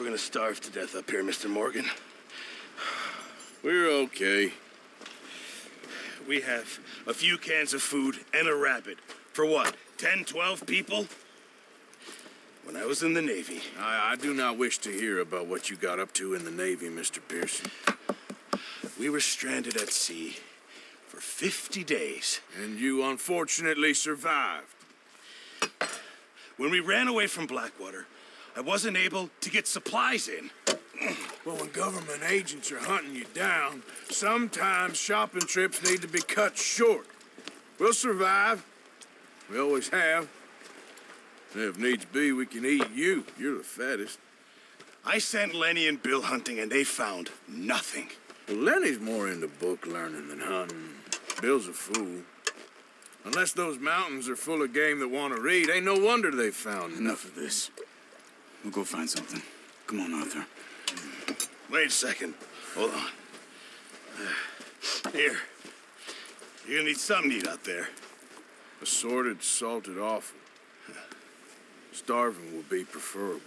we're gonna starve to death up here, Mr. Morgan. We're okay. We have a few cans of food and a rabbit. For what, 10, 12 people? When I was in the Navy... I do not wish to hear about what you got up to in the Navy, Mr. Pearson. We were stranded at sea for 50 days. And you unfortunately survived. When we ran away from Blackwater, I wasn't able to get supplies in. Well, when government agents are hunting you down, sometimes shopping trips need to be cut short. We'll survive. We always have. And if needs be, we can eat you. You're the fattest. I sent Lenny and Bill hunting, and they found nothing. Well, Lenny's more into book learning than hunting. Bill's a fool. Unless those mountains are full of game that want to read, ain't no wonder they found Enough of this. We'll go find something. Come on, Arthur. Wait a second. Hold on. Here. You're gonna need something to eat out there. Assorted, salted offal. Starving will be preferable.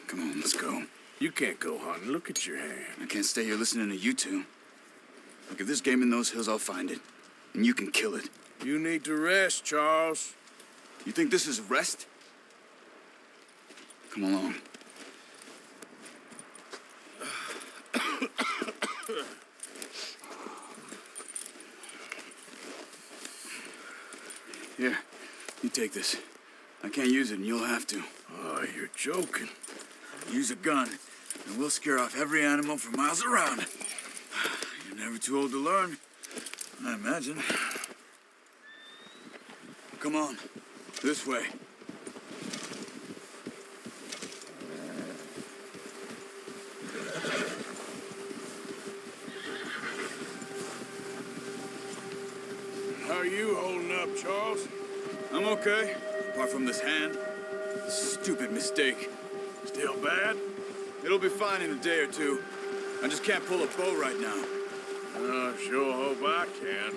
Come on, let's go. You can't go hunting. Look at your hand. I can't stay here listening to you two. Look, if there's game in those hills, I'll find it. And you can kill it. You need to rest, Charles. You think this is rest? Come along. Here, you take this. I can't use it, and you'll have to. Oh, you're joking. Use a gun, and we'll scare off every animal for miles around. You're never too old to learn, I imagine. Come on, this way. How are you holding up, Charles? I'm okay, apart from this hand. Stupid mistake. Still bad? It'll be fine in a day or two. I just can't pull a bow right now. I sure hope I can.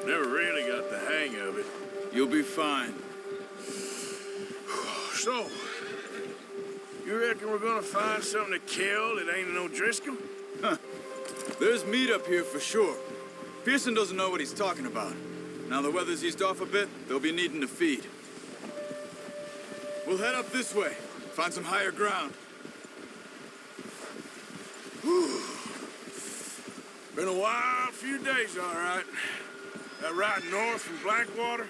Never really got the hang of it. You'll be fine. So, you reckon we're gonna find something to kill that ain't no Driscoll? Huh. There's meat up here for sure. Pearson doesn't know what he's talking about. Now the weather's eased off a bit, they'll be needing to feed. We'll head up this way, find some higher ground. Whew. Been a wild few days, all right. That ride north from Blackwater,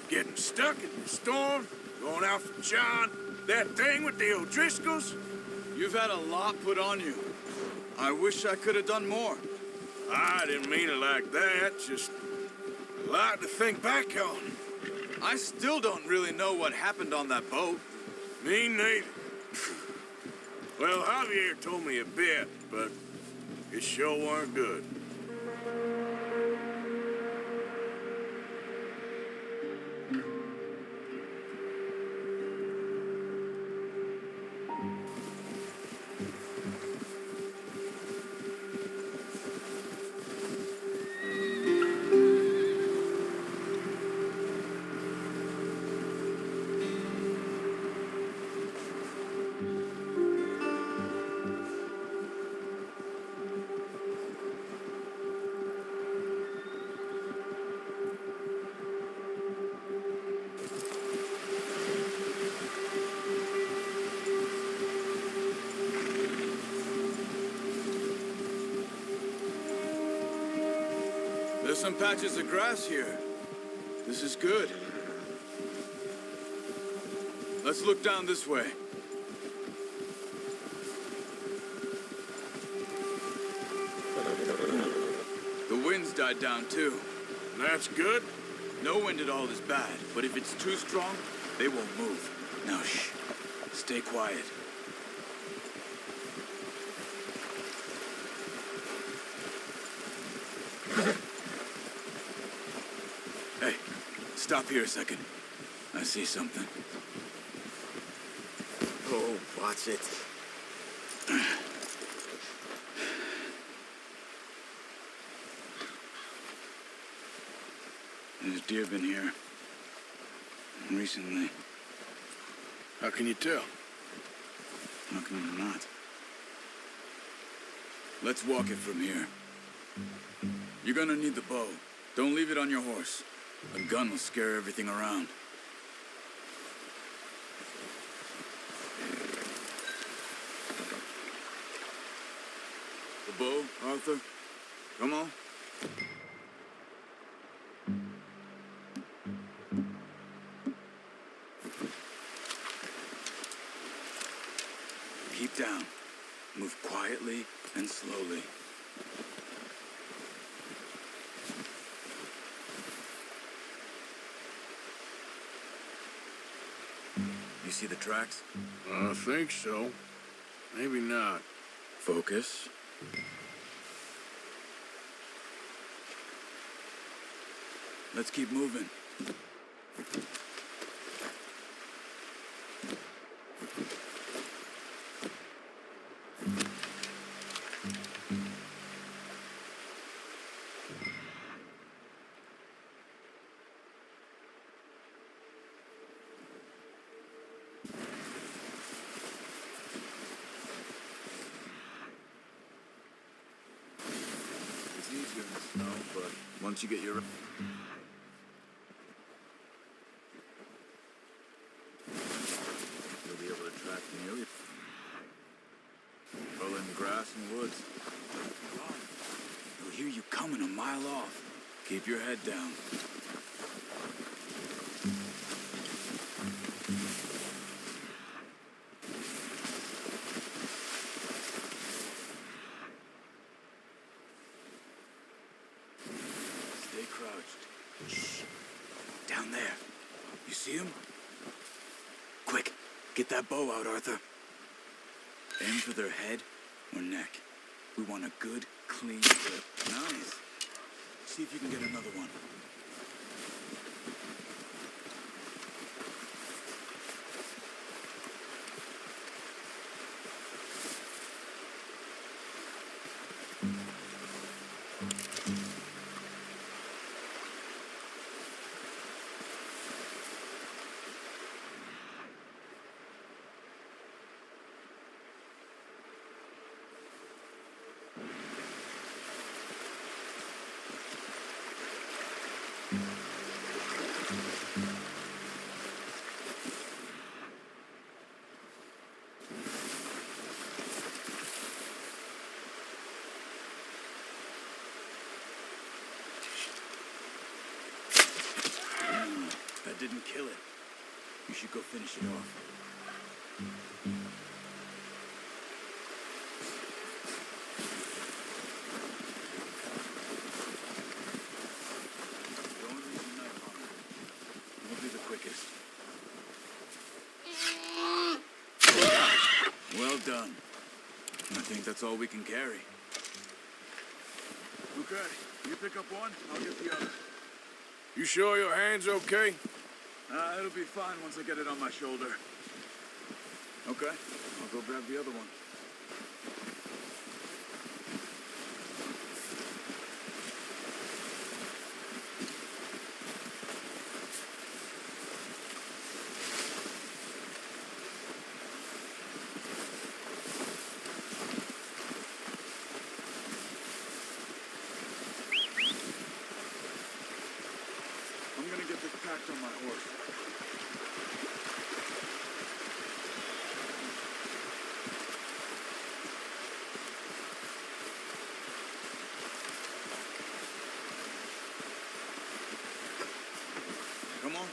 getting stuck in the storm, going out for John, that thing with the O'Driscolls. You've had a lot put on you. I wish I could have done more. I didn't mean it like that, just a lot to think back on. I still don't really know what happened on that boat. Me neither. Well, Javier told me a bit, but it sure weren't good. There's some patches of grass here. This is good. Let's look down this way. The wind's died down too. That's good. No wind at all is bad, but if it's too strong, they won't move. Now shh. Stay quiet. Hey, stop here a second. I see something. Oh, watch it. There's deer been here. Recently. How can you tell? How can you not? Let's walk it from here. You're gonna need the bow. Don't leave it on your horse. A gun will scare everything around. The bow, Arthur? Come on. Keep down. Move quietly and slowly. You see the tracks? I think so. Maybe not. Focus. Let's keep moving. It's easier in the snow, but once you get your... You'll be able to track nearly... Well, in the grass and woods. You'll hear you coming a mile off. Keep your head down. Stay crouched. Shh. Down there. You see him? Quick, get that bow out, Arthur. Aim for their head or neck. We want a good, clean grip. Nice. See if you can get another one. That didn't kill it. You should go finish it off. Don't use your knife on it. It'll be the quickest. Well done. I think that's all we can carry. Okay, you pick up one, I'll get the other. You sure your hand's okay? It'll be fine once I get it on my shoulder. Okay, I'll go grab the other one. I'm gonna get this packed on my horse. Come on,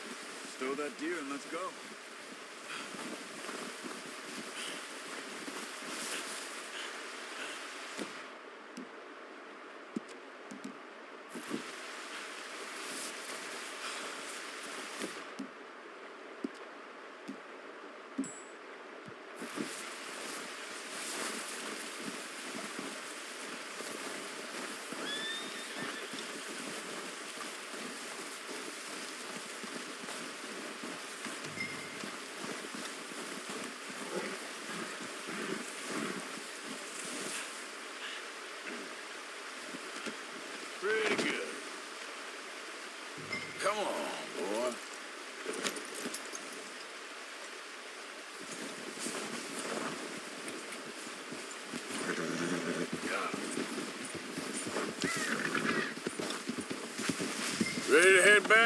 stow that deer and let's go. Pretty good. Come on, boy.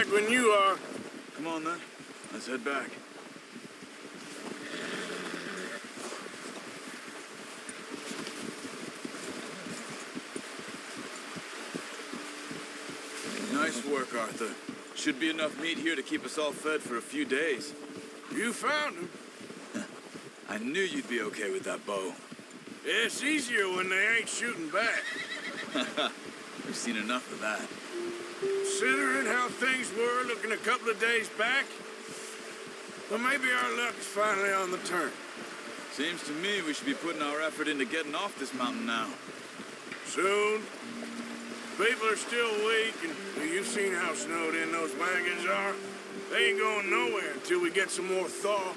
back when you are. Come on, then. Let's head back. Nice work, Arthur. Should be enough meat here to keep us all fed for a few days. You found him. I knew you'd be okay with that bow. It's easier when they ain't shooting back. We've seen enough of that. Considering how things were looking a couple of days back, well, maybe our luck's finally on the turn. Seems to me we should be putting our effort into getting off this mountain now. Soon. People are still weak, and well, you've seen how snowed in those wagons are. They ain't going nowhere until we get some more thaw.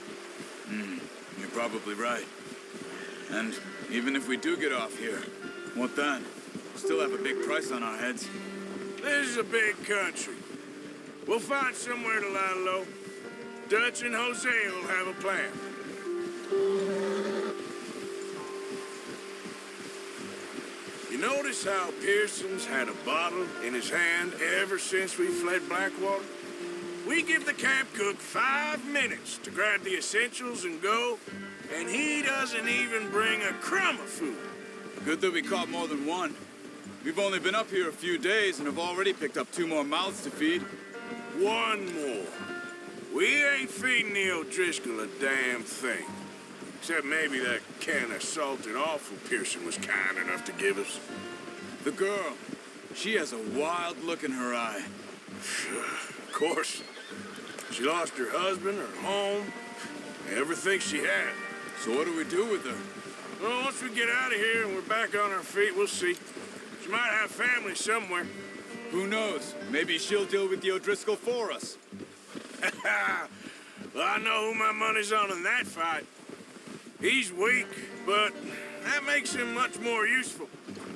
You're probably right. And even if we do get off here, what then? We'll still have a big price on our heads. This is a big country. We'll find somewhere to lie low. Dutch and Jose will have a plan. You notice how Pearson's had a bottle in his hand ever since we fled Blackwater? We give the camp cook 5 minutes to grab the essentials and go, and he doesn't even bring a crumb of food. Good that we caught more than one. We've only been up here a few days and have already picked up 2 more mouths to feed. 1 more. We ain't feeding the O'Driscoll a damn thing. Except maybe that can of salted offal Pearson was kind enough to give us. The girl, she has a wild look in her eye. Of course. She lost her husband, her home, everything she had. So what do we do with her? Well, once we get out of here and we're back on our feet, we'll see. She might have family somewhere. Who knows? Maybe she'll deal with the O'Driscoll for us. Well, I know who my money's on in that fight. He's weak, but that makes him much more useful.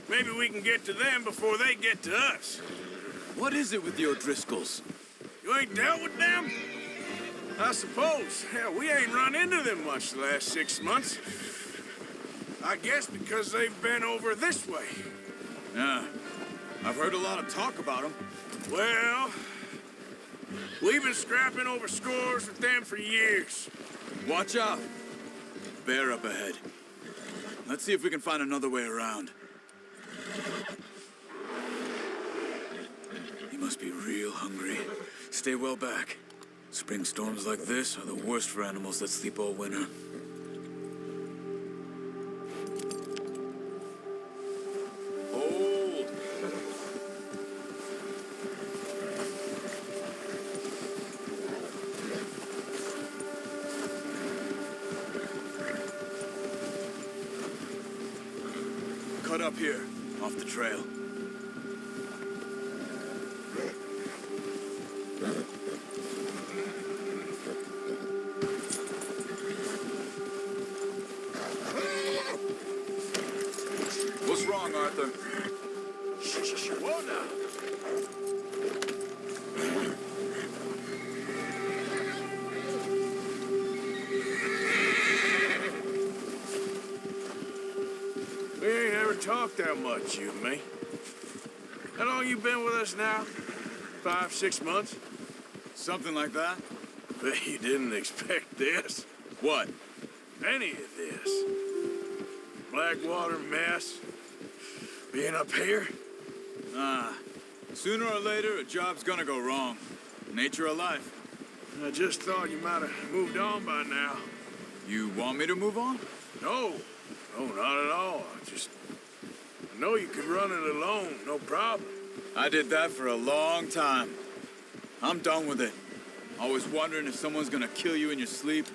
Maybe we can get to them before they get to us. What is it with the O'Driscolls? You ain't dealt with them? I suppose. Hell, we ain't run into them much the last 6 months. I guess because they've been over this way. Yeah, I've heard a lot of talk about them. Well, we've been scrapping over scores with them for years. Watch out. Bear up ahead. Let's see if we can find another way around. He must be real hungry. Stay well back. Spring storms like this are the worst for animals that sleep all winter. Hold! Cut up here, off the trail. What's wrong, Arthur? Whoa now. We ain't ever talked that much, you and me. How long you been with us now? 5, 6 months? Something like that? Bet you didn't expect this. What? Any of this. Blackwater mess. Being up here. Sooner or later, a job's gonna go wrong. Nature of life. I just thought you might have moved on by now. You want me to move on? No. No, not at all. I know you could run it alone, no problem. I did that for a long time. I'm done with it. Always wondering if someone's gonna kill you in your sleep.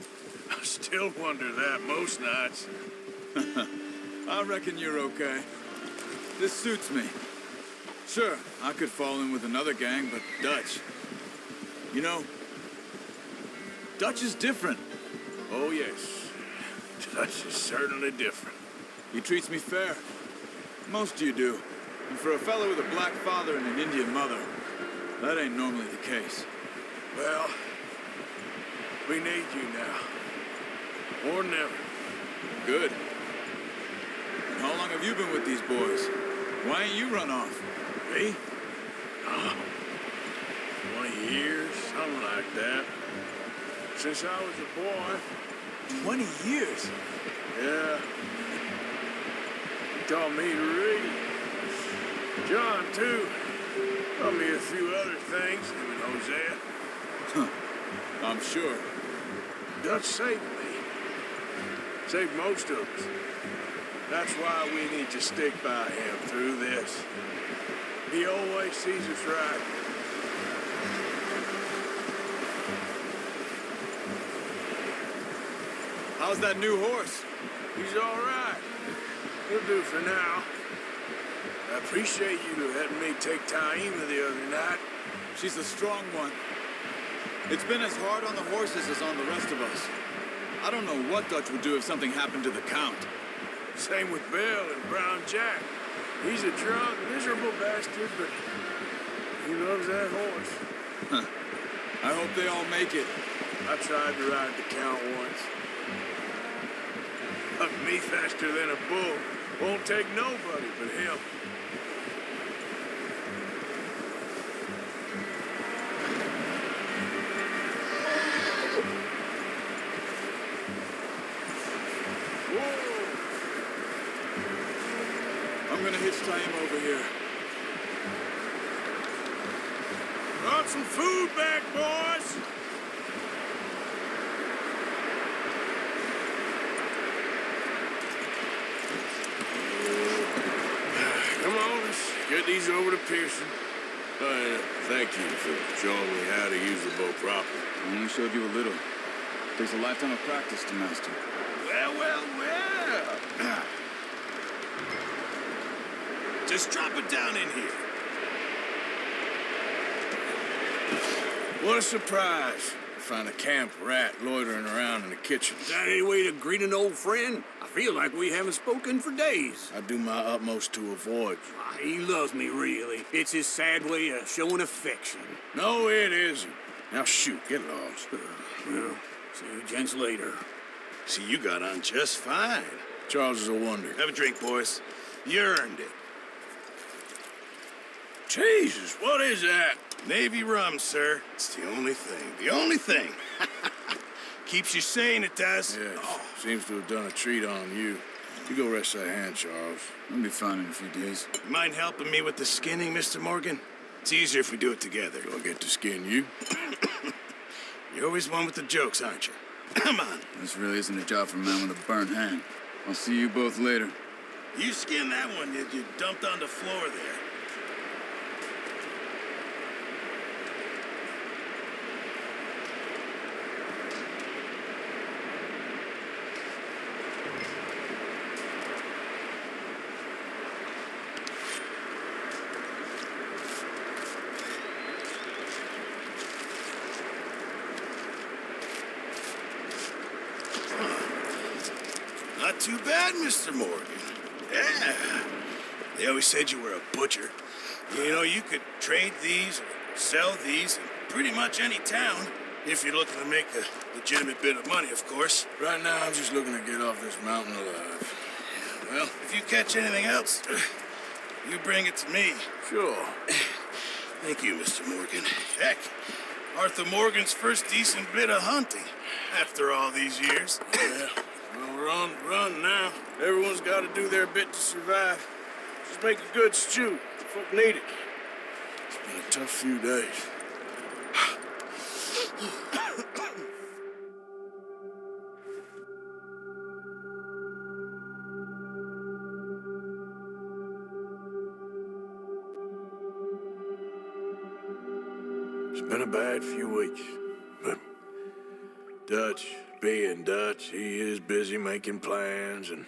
I still wonder that most nights. I reckon you're okay. This suits me. Sure, I could fall in with another gang, but Dutch. You know, Dutch is different. Oh, yes. Dutch is certainly different. He treats me fair. Most of you do. And for a fellow with a black father and an Indian mother, that ain't normally the case. Well, we need you now. More than ever. Good. And how long have you been with these boys? Why ain't you run off? Me? Oh, 20 years, something like that. Since I was a boy. 20 years? Yeah. He taught me to read. John, too. Taught me a few other things, him and Hosea. I'm sure. Dutch saved me. Saved most of us. That's why we need to stick by him through this. He always sees us right. How's that new horse? He's all right. He'll do for now. I appreciate you letting me take Taima the other night. She's a strong one. It's been as hard on the horses as on the rest of us. I don't know what Dutch would do if something happened to the Count. Same with Bill and Brown Jack. He's a drunk, miserable bastard, but he loves that horse. I hope they all make it. I tried to ride the Count once. Up me faster than a bull. Won't take nobody but him. I'm gonna hitch Taima over here. Brought some food back, boys. Come on, let's get these over to Pearson. Thank you for showing me how to use the bow properly. I only showed you a little. Takes a lifetime of practice to master. Well. Just drop it down in here. What a surprise. To find a camp rat loitering around in the kitchen. Is that any way to greet an old friend? I feel like we haven't spoken for days. I do my utmost to avoid you. He loves me, really. It's his sad way of showing affection. No, it isn't. Now shoot, get lost. Well, see you gents later. See, you got on just fine. Charles is a wonder. Have a drink, boys. You earned it. Jesus, what is that? Navy rum, sir. It's the only thing. The only thing. Keeps you sane, it does. Yes, seems to have done a treat on you. You go rest that hand, Charles. I'll be fine in a few days. You mind helping me with the skinning, Mr. Morgan? It's easier if we do it together. Do I get to skin you? You're always one with the jokes, aren't you? Come on. This really isn't a job for a man with a burnt hand. I'll see you both later. You skinned that one you dumped on the floor there. Not too bad, Mr. Morgan. Yeah. They always said you were a butcher. You know, you could trade these, sell these, in pretty much any town, if you're looking to make a legitimate bit of money, of course. Right now, I'm just looking to get off this mountain alive. Well, if you catch anything else, you bring it to me. Sure. Thank you, Mr. Morgan. Heck, Arthur Morgan's first decent bit of hunting after all these years. Yeah. Well, we're on the run now. Everyone's got to do their bit to survive. Just make a good stew. Folk need it. It's been a tough few days. It's been a bad few weeks, but Dutch being Dutch, he is busy making plans, and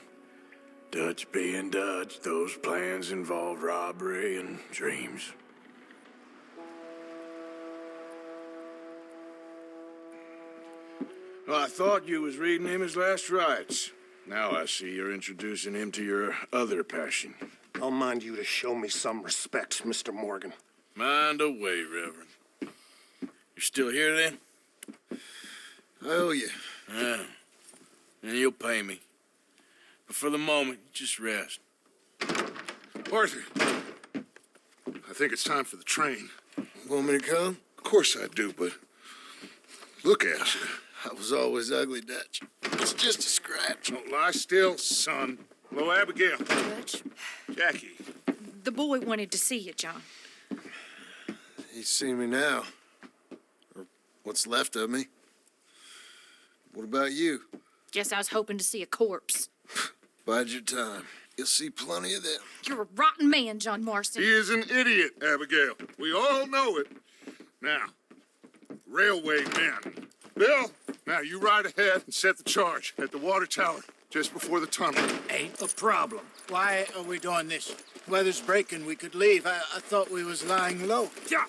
Dutch being Dutch, those plans involve robbery and dreams. Well, I thought you was reading him his last rites. Now I see you're introducing him to your other passion. I'll mind you to show me some respect, Mr. Morgan. Mind away, Reverend. You're still here, then? I owe you. Yeah. And you'll pay me. But for the moment, just rest. Arthur, I think it's time for the train. Want me to come? Of course I do, but look at you. I was always ugly, Dutch. It's just a scratch. Don't lie still, son. Hello, Abigail. Dutch, Jackie. the boy wanted to see you, John. He's seen me now. Or what's left of me. What about you? Guess I was hoping to see a corpse. Bide your time. You'll see plenty of them. You're a rotten man, John Marston. He is an idiot, Abigail. We all know it. Now, railway men. Bill, now you ride ahead and set the charge at the water tower just before the tunnel. Ain't a problem. Why are we doing this? Weather's breaking. We could leave. I thought we was lying low. Yeah,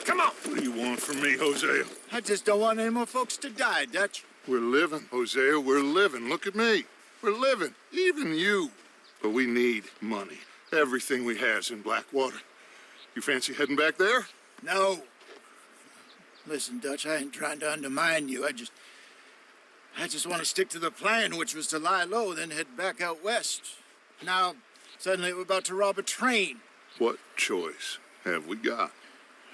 come on. What do you want from me, Hosea? I just don't want any more folks to die, Dutch. We're living, Hosea. We're living. Look at me. We're living. Even you. But we need money. Everything we has in Blackwater. You fancy heading back there? No. Listen, Dutch, I ain't trying to undermine you. I just want to stick to the plan, which was to lie low, then head back out west. Now, suddenly we're about to rob a train. What choice have we got?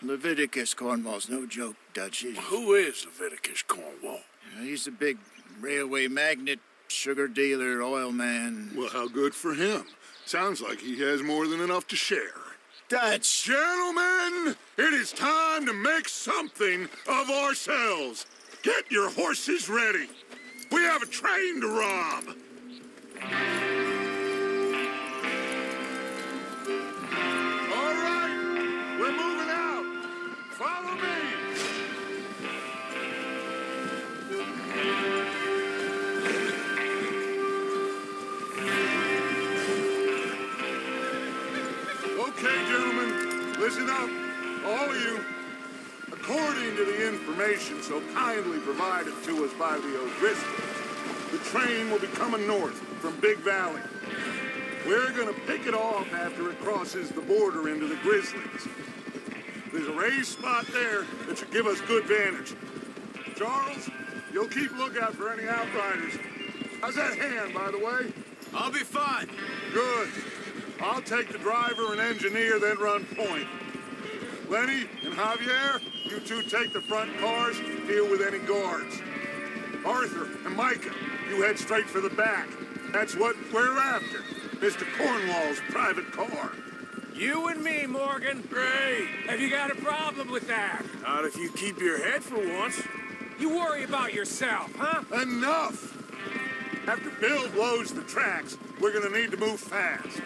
Leviticus Cornwall's no joke, Dutch. Who is Leviticus Cornwall? He's a big railway magnate, sugar dealer, oil man. Well, how good for him. Sounds like he has more than enough to share. Dutch! Gentlemen, it is time to make something of ourselves. Get your horses ready. We have a train to rob. All right, we're moving out. Follow me. Okay, gentlemen, listen up, all of you. According to the information so kindly provided to us by the O'Driscolls, the train will be coming north from Big Valley. We're gonna pick it off after it crosses the border into the Grizzlies. There's a raised spot there that should give us good vantage. Charles, you'll keep lookout for any outriders. How's that hand, by the way? I'll be fine. Good. I'll take the driver and engineer, then run point. Lenny and Javier, you two take the front cars, deal with any guards. Arthur and Micah, you head straight for the back. That's what we're after. Mr. Cornwall's private car. You and me, Morgan. Great. Have you got a problem with that? Not if you keep your head for once. You worry about yourself, huh? Enough! After Bill blows the tracks, we're gonna need to move fast.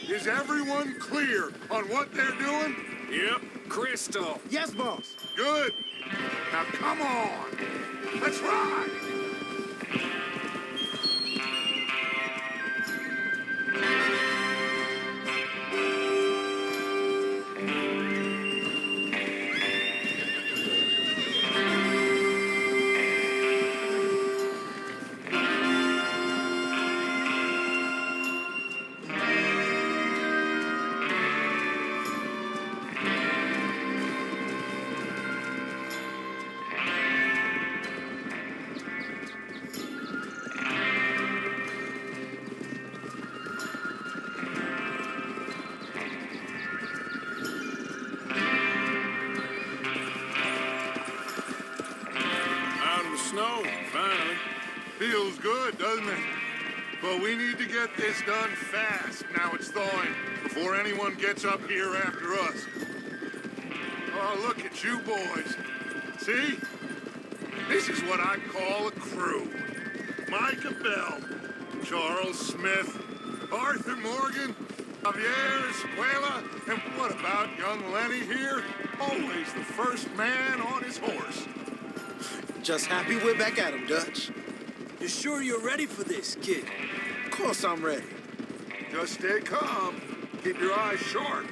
Is everyone clear on what they're doing? Yep. Crystal. Yes, boss. Good. Now come on. Let's ride. Snow, finally. Feels good, doesn't it? But we need to get this done fast. Now it's thawing, before anyone gets up here after us. Oh, look at you boys. See? This is what I call a crew. Micah Bell, Charles Smith, Arthur Morgan, Javier Escuela, and what about young Lenny here? Always the first man on his horse. Just happy we're back at him, Dutch. You sure you're ready for this, kid? Of course I'm ready. Just stay calm. Keep your eyes sharp.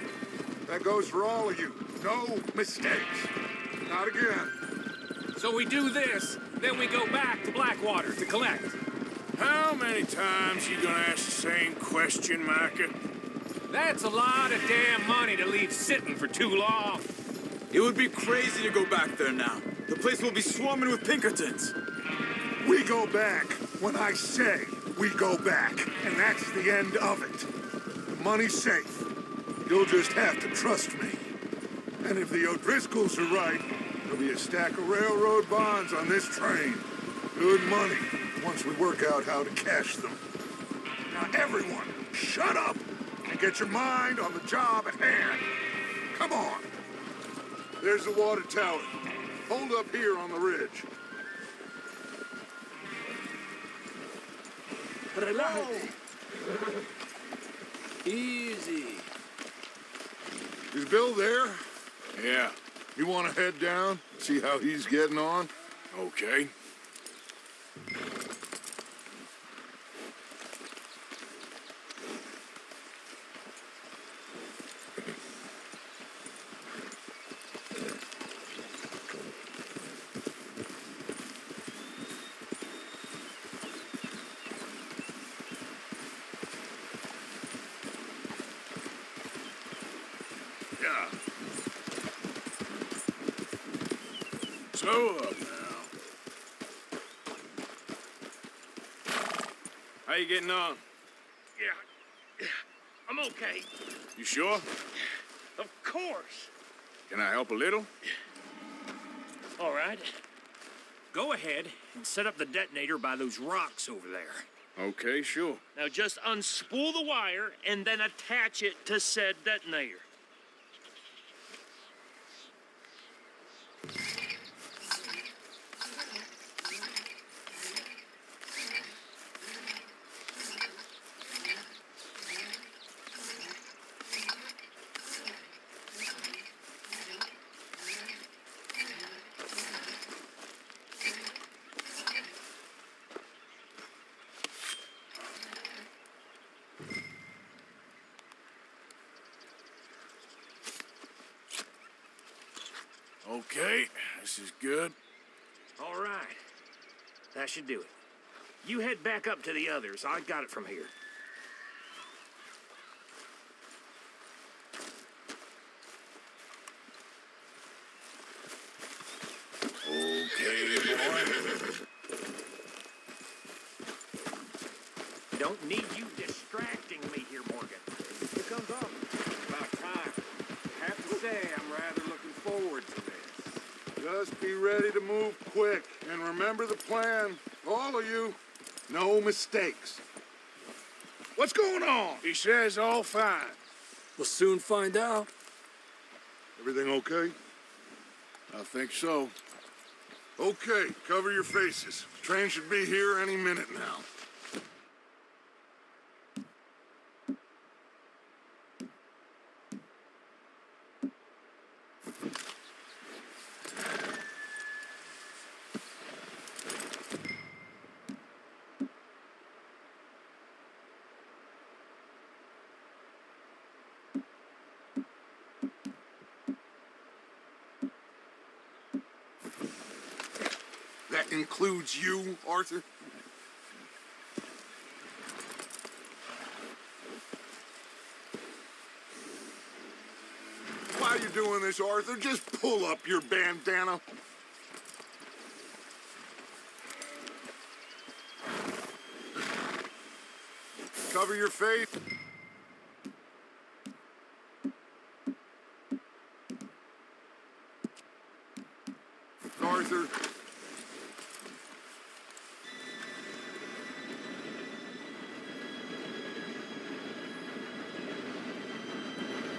That goes for all of you. No mistakes. Not again. So we do this, then we go back to Blackwater to collect. How many times you gonna ask the same question, Micah? That's a lot of damn money to leave sitting for too long. It would be crazy to go back there now. The place will be swarming with Pinkertons. We go back when I say we go back, and that's the end of it. The money's safe. You'll just have to trust me. And if the O'Driscolls are right, there'll be a stack of railroad bonds on this train. Good money, once we work out how to cash them. Now everyone, shut up and get your mind on the job at hand. Come on. There's the water tower. Hold up here on the ridge. Easy. Is Bill there? Yeah, You want to head down, see how he's getting on? okay. Yeah. So up now. How you getting on? Yeah, I'm okay. You sure? Of course. Can I help a little? All right. Go ahead and set up the detonator by those rocks over there. Okay, sure. Now just unspool the wire and then attach it to said detonator. Okay, this is good. All right. That should do it. You head back up to the others. I got it from here. Okay, boy. Don't need you distracting me here, Morgan. Here comes off. About time. I have to say, I'm rather looking forward to this. Just be ready to move quick. And remember the plan. All of you. No mistakes. What's going on? He says all fine. We'll soon find out. Everything okay? I think so. Okay, cover your faces. Train should be here any minute now. That includes you, Arthur? Why are you doing this, Arthur? Just pull up your bandana. Cover your face. Arthur.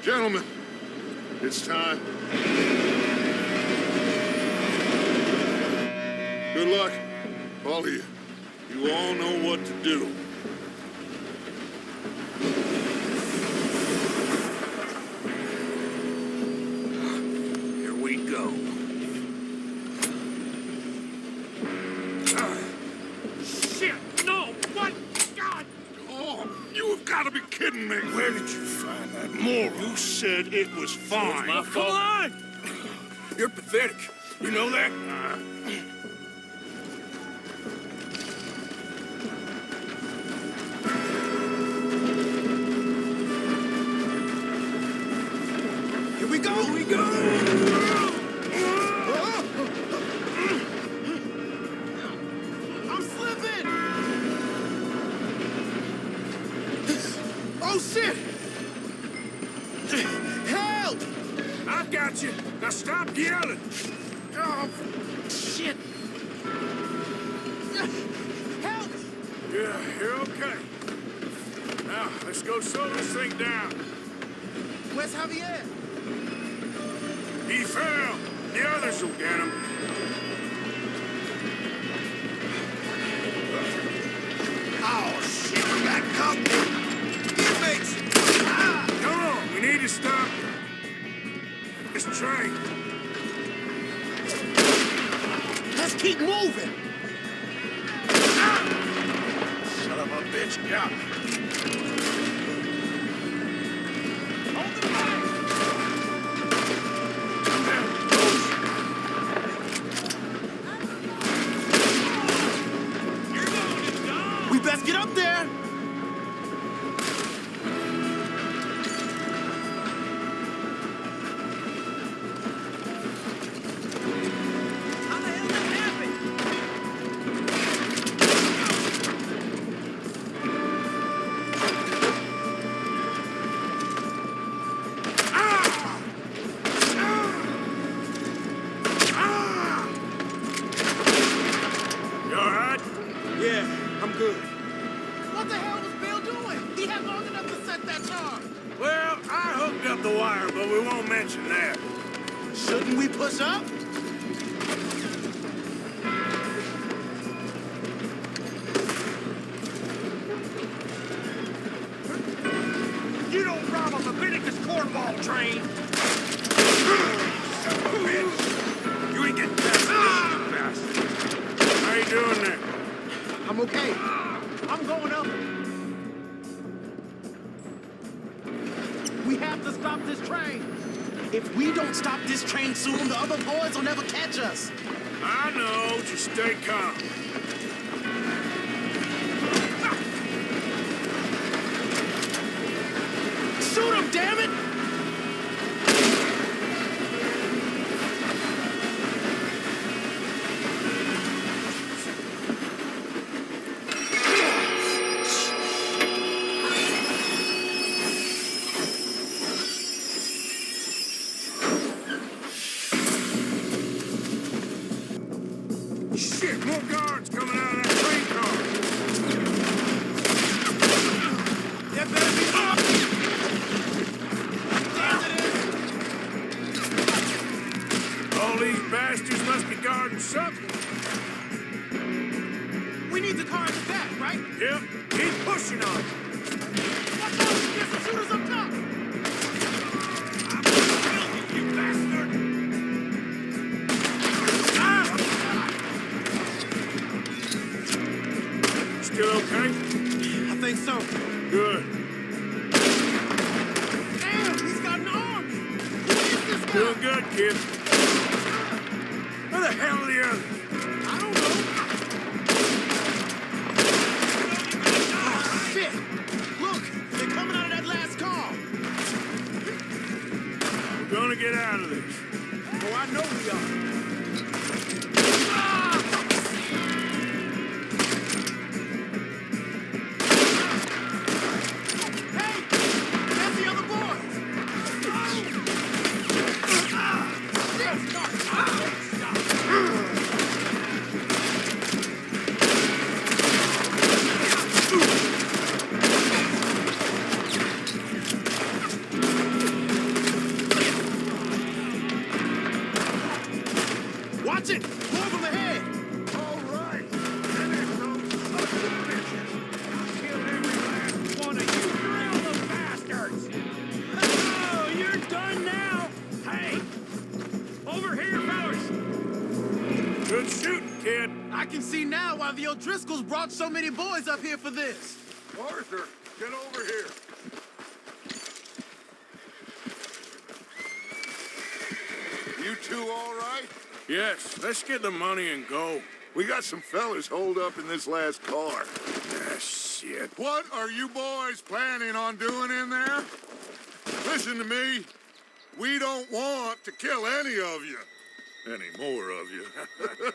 Gentlemen, it's time. Good luck, all of you. You all know what to do. Here we go. Shit! No! What? God! Oh, you have got to be kidding me. Where did you find that moron? You said it was fine. My fault. Come on! You're pathetic. You know that? Here we go! Here we go! I'm slipping! Oh, shit! Help! I got you. Let's go slow this thing down. Where's Javier? He fell. The others will get him. Oh, shit, we got company. Inmates! Come on, we need to stop this train. Let's keep moving. Son of a bitch, got me. We best get up there. How the hell did that happen? You all right? Yeah, I'm good. What the hell was Bill doing? He had long enough to set that charge. Well, I hooked up the wire, but we won't mention that. Shouldn't we push up? You don't rob a Leviticus cornball train! Son of a bitch. You ain't getting past this, you bastard. How you doing there? I'm okay. I'm going up. We have to stop this train. If we don't stop this train soon, the other boys will never catch us. I know, just stay calm. Shoot him, damn it! Shit, more guards coming out of that train car. There better be more. All these bastards must be guarding something. We need the car in the back, right? Yep, keep pushing on. Watch out! There's some shooters up top! You bastard! Still okay? I think so. Good. Damn, he's got an arm! Who is this guy? Doing good, kid. Where the hell are the others? I don't know. Oh, shit! Look, they're coming out of that last car. We're gonna get out of this. Oh, I know we are. Hey, that's the other boys. Watch it! More of them ahead! All right. And there's those sons of bitches. Kill every last one of you drill the bastards! Oh, you're done now! Hey! Over here, fellas! Good shooting, kid. I can see now why the O'Driscolls brought so many boys up here for this. Arthur, get over here. You two all right? Yes, let's get the money and go. We got some fellas holed up in this last car. Ah, shit. What are you boys planning on doing in there? Listen to me. We don't want to kill any of you. Any more of you.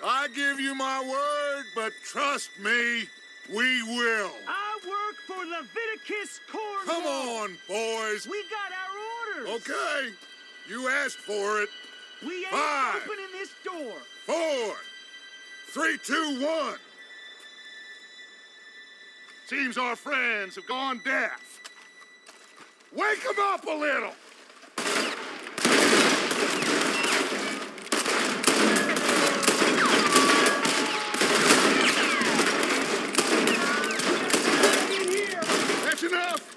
I give you my word, but trust me, we will. I work for Leviticus Cornwall! Come on, boys. We got our orders! Okay, you asked for it. We ain't 5, opening this door! 4, 3, 2, 1. Seems our friends have gone deaf. Wake him up a little! That's enough!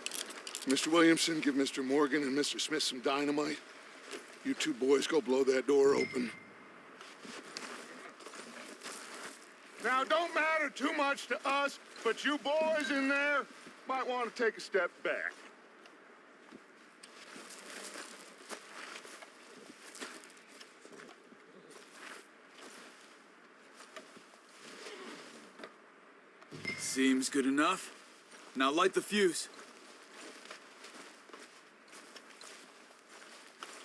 Mr. Williamson, give Mr. Morgan and Mr. Smith some dynamite. You two boys go blow that door open. Now, don't matter too much to us, but you boys in there might want to take a step back. Seems good enough. Now light the fuse.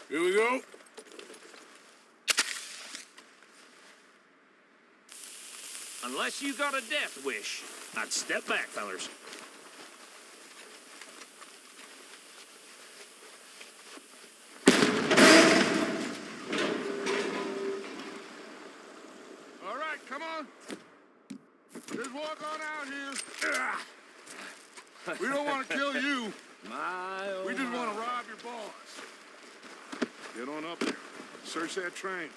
Here we go. Unless you got a death wish, I'd step back, fellers. All right, come on. Just walk on out here. We don't want to kill you. We just want to rob your boss. Get on up there. Search that train.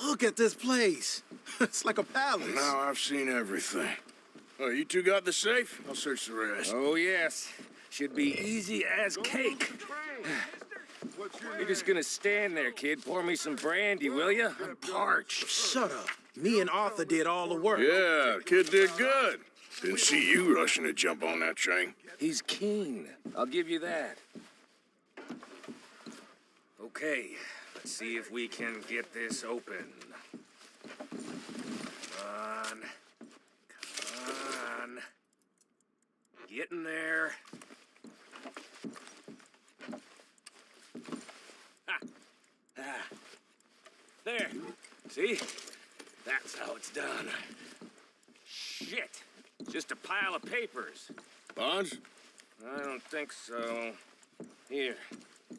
Look at this place. It's like a palace. Now I've seen everything. Oh, you two got the safe? I'll search the rest. Oh, yes. Should be easy as cake. You're just gonna stand there, kid. Pour me some brandy, will you? I'm parched. Shut up. Me and Arthur did all the work. Yeah, kid did good. Didn't see you rushing to jump on that train. He's keen. I'll give you that. Okay, let's see if we can get this open. Come on. Come on. Get in there. There. See? That's how it's done. Shit. Just a pile of papers. Bonds? I don't think so. Here.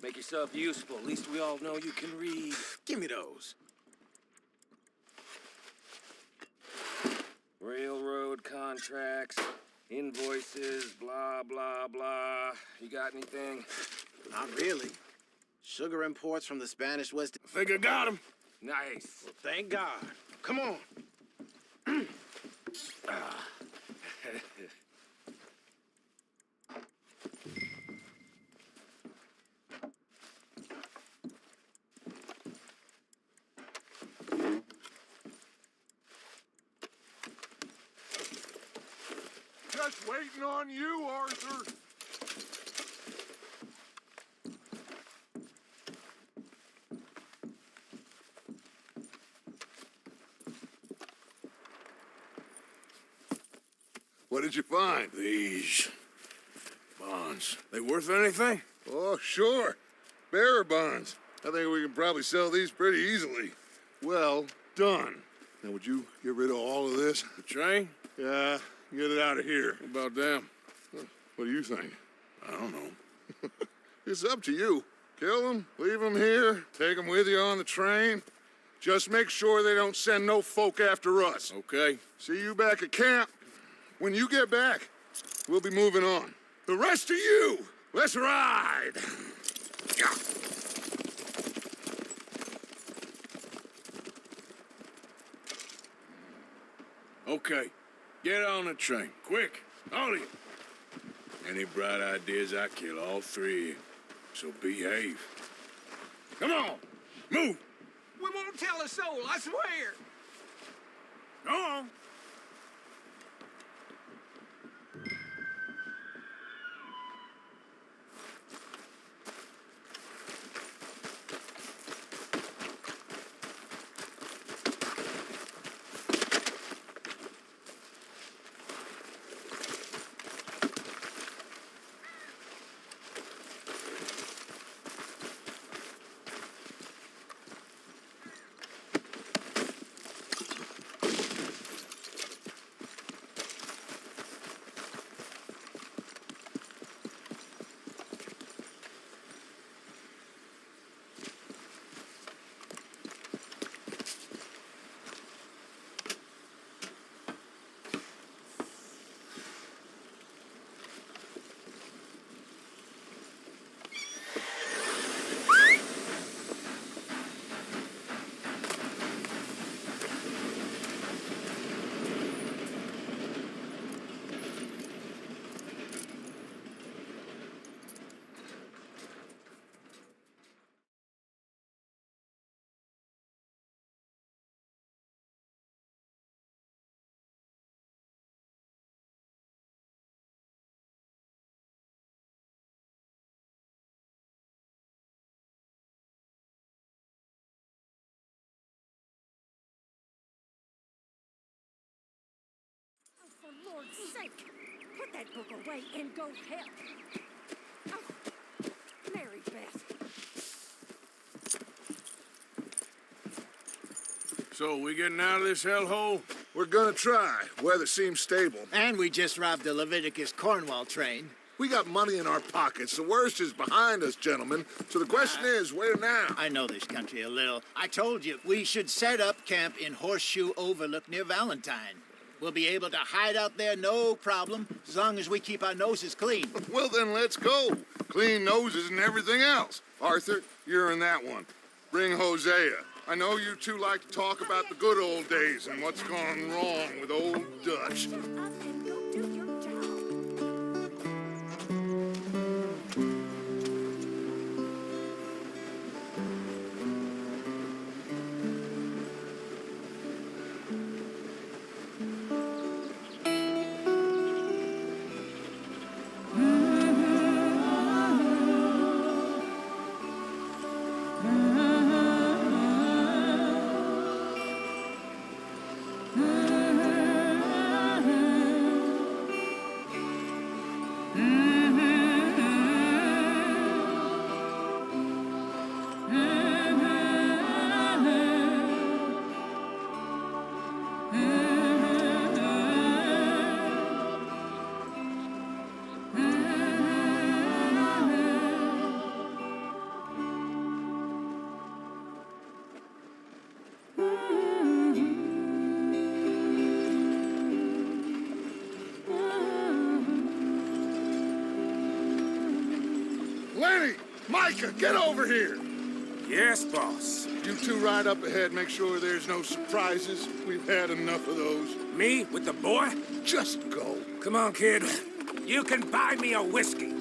Make yourself useful. At least we all know you can read. Give me those. Railroad contracts, invoices, blah, blah, blah. You got anything? Not really. Sugar imports from the Spanish West. I think I got him. Nice. Well, thank God. Come on. Just waiting on you, Arthur. What did you find? These bonds. They worth anything? Oh, sure. Bearer bonds. I think we can probably sell these pretty easily. Well done. Now, would you get rid of all of this? The train? Yeah, get it out of here. What about them? What do you think? I don't know. It's up to you. Kill them, leave them here, take them with you on the train. Just make sure they don't send no folk after us. Okay. See you back at camp. When you get back, we'll be moving on. The rest of you, let's ride. Okay. Get on the train. Quick. All of you. Any bright ideas, I kill all three of you. So behave. Come on. Move. We won't tell a soul, I swear. Go on. sake! Put that book away and go help. Oh, Mary Beth. So, we getting out of this hellhole? We're gonna try. Weather seems stable. And we just robbed the Leviticus Cornwall train. We got money in our pockets. The worst is behind us, gentlemen. So the question is, where now? I know this country a little. I told you, we should set up camp in Horseshoe Overlook near Valentine. We'll be able to hide out there, no problem, as long as we keep our noses clean. Well, then let's go. Clean noses and everything else. Arthur, you're in that one. Bring Hosea. I know you two like to talk about the good old days and what's gone wrong with old Dutch. Up and go do your job. Lenny! Micah, get over here! Yes, boss. You two ride up ahead, make sure there's no surprises. We've had enough of those. Me with the boy? Just go. Come on, kid. You can buy me a whiskey.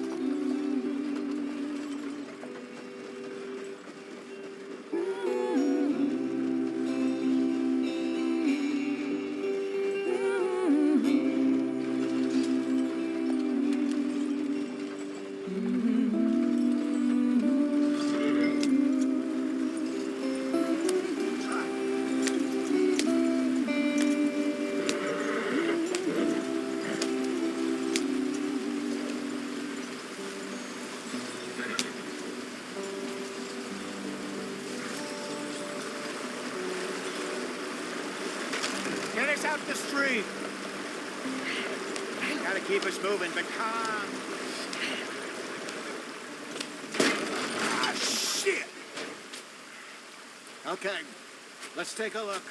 Get us out the street. Gotta keep us moving, but calm. Ah, shit! Okay, let's take a look.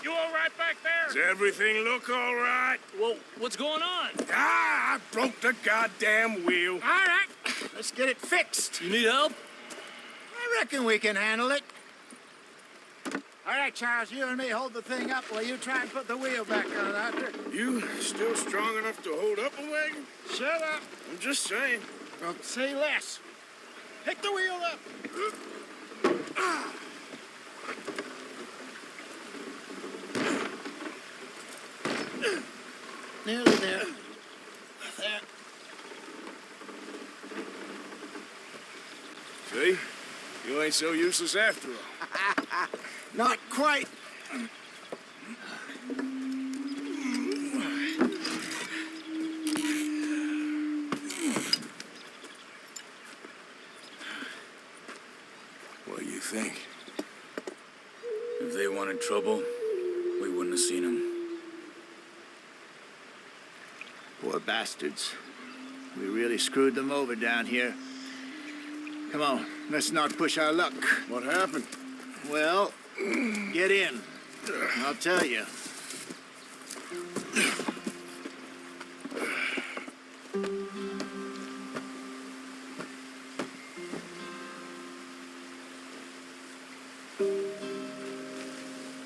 You all right back there? Does everything look all right? Well, what's going on? Ah, I broke the goddamn wheel. All right, let's get it fixed. You need help? I reckon we can handle it. All right, Charles, you and me hold the thing up while you try and put the wheel back on, Arthur. You still strong enough to hold up a wagon? Shut up. I'm just saying. Well, say less. Pick the wheel up. Nearly there. There. See? You ain't so useless after all. Not quite. What do you think? If they wanted trouble, we wouldn't have seen them. Poor bastards. We really screwed them over down here. Come on, let's not push our luck. What happened? Well, get in. I'll tell you.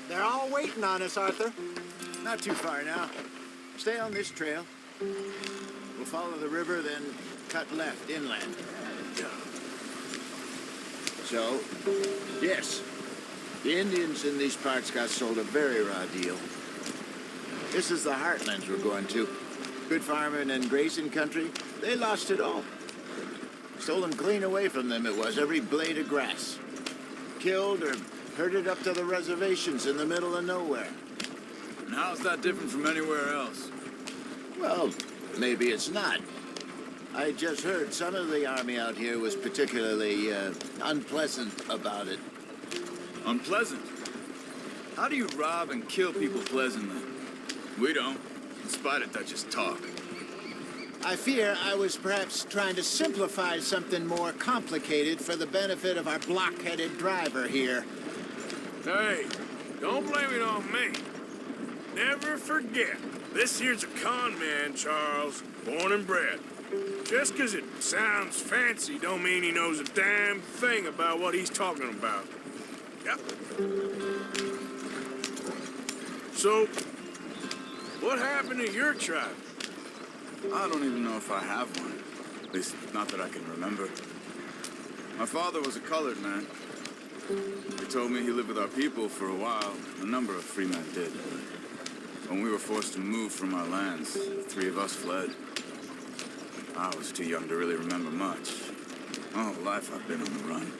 They're all waiting on us, Arthur. Not too far now. Stay on this trail. We'll follow the river, then cut left inland. So, yes, the Indians in these parts got sold a very raw deal. This is the heartlands we're going to. Good farming and grazing country, they lost it all. Stolen clean away from them it was, every blade of grass. Killed or herded up to the reservations in the middle of nowhere. And how's that different from anywhere else? Well, maybe it's not. I just heard some of the army out here was particularly unpleasant about it. Unpleasant? How do you rob and kill people pleasantly? We don't, in spite of Dutch's talk. I fear I was perhaps trying to simplify something more complicated for the benefit of our block-headed driver here. Hey, don't blame it on me. Never forget, this here's a con man, Charles, born and bred. Just 'cause it sounds fancy don't mean he knows a damn thing about what he's talking about. Yep. So, what happened to your tribe? I don't even know if I have one. At least, not that I can remember. My father was a colored man. He told me he lived with our people for a while. A number of free men did. When we were forced to move from our lands, the three of us fled. I was too young to really remember much. My whole life I've been on the run.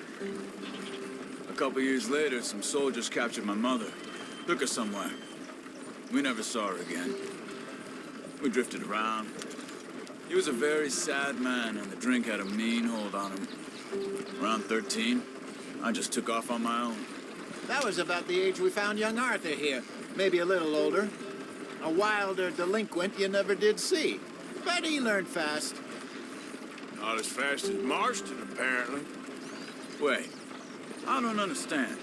A couple years later, some soldiers captured my mother. Took her somewhere. We never saw her again. We drifted around. He was a very sad man, and the drink had a mean hold on him. Around 13, I just took off on my own. That was about the age we found young Arthur here. Maybe a little older. A wilder delinquent you never did see. But he learned fast. Not as fast as Marston, apparently. Wait, I don't understand.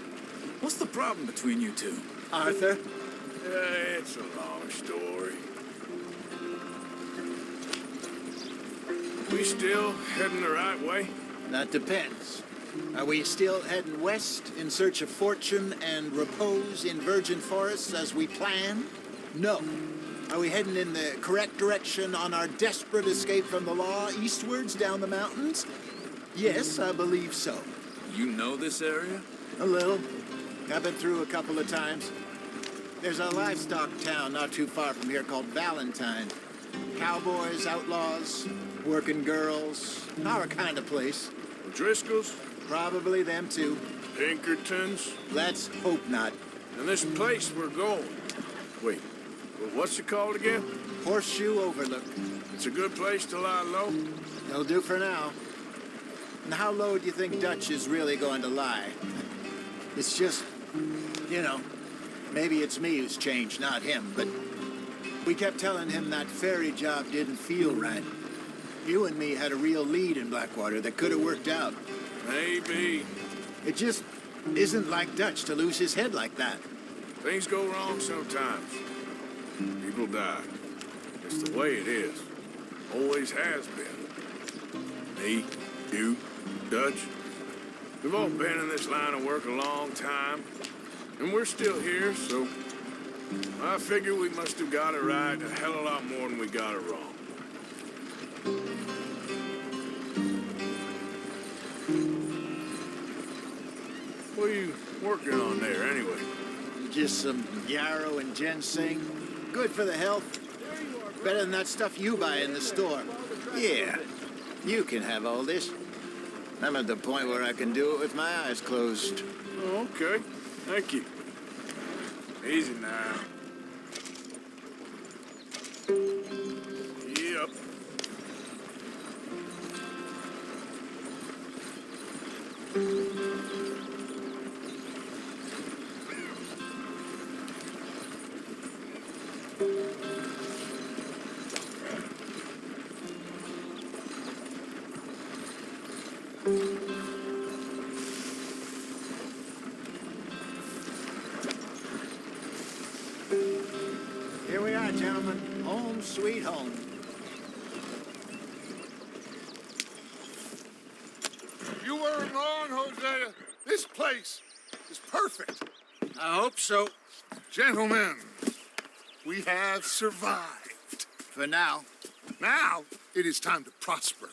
What's the problem between you two? Arthur? It's a long story. We still heading the right way? That depends. Are we still heading west in search of fortune and repose in virgin forests as we planned? No. Are we heading in the correct direction on our desperate escape from the law eastwards down the mountains? Yes, I believe so. You know this area? A little. I've been through a couple of times. There's a livestock town not too far from here called Valentine. Cowboys, outlaws, working girls, our kind of place. Driscoll's? Probably them too. Pinkertons? Let's hope not. And this place we're going. Wait, what's it called again? Horseshoe Overlook. It's a good place to lie low? It'll do for now. And how low do you think Dutch is really going to lie? It's just, you know, maybe it's me who's changed, not him, but we kept telling him that ferry job didn't feel right. You and me had a real lead in Blackwater that could have worked out. Maybe. It just isn't like Dutch to lose his head like that. Things go wrong sometimes. People die. It's the way it is. Always has been. Me, you, Dutch. We've all been in this line of work a long time. And we're still here, so I figure we must have got it right a hell of a lot more than we got it wrong. What are you working on there, anyway? Just some yarrow and ginseng. Good for the health. Better than that stuff you buy in the store. Yeah, you can have all this. I'm at the point where I can do it with my eyes closed. Oh, okay. Thank you. Easy now. Yep. Here we are, gentlemen. Home sweet home. You weren't wrong, Hosea. This place is perfect. I hope so. Gentlemen, we have survived. For now. Now, it is time to prosper.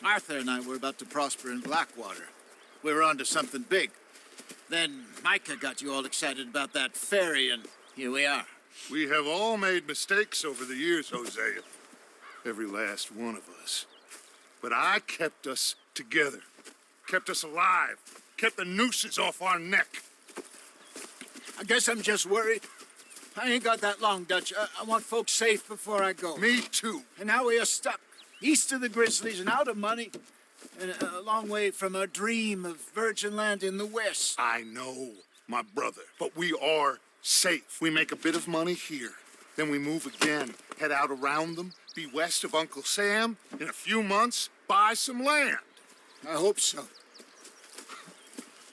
Arthur and I were about to prosper in Blackwater. We were on to something big. Then Micah got you all excited about that ferry, and here we are. We have all made mistakes over the years, Hosea. Every last one of us. But I kept us together. Kept us alive. Kept the nooses off our neck. I guess I'm just worried. I ain't got that long, Dutch. I want folks safe before I go. Me too. And now we are stuck east of the Grizzlies and out of money, and a long way from our dream of virgin land in the west. I know, my brother, but we are safe. We make a bit of money here, then we move again, head out around them, be west of Uncle Sam, in a few months, buy some land. I hope so.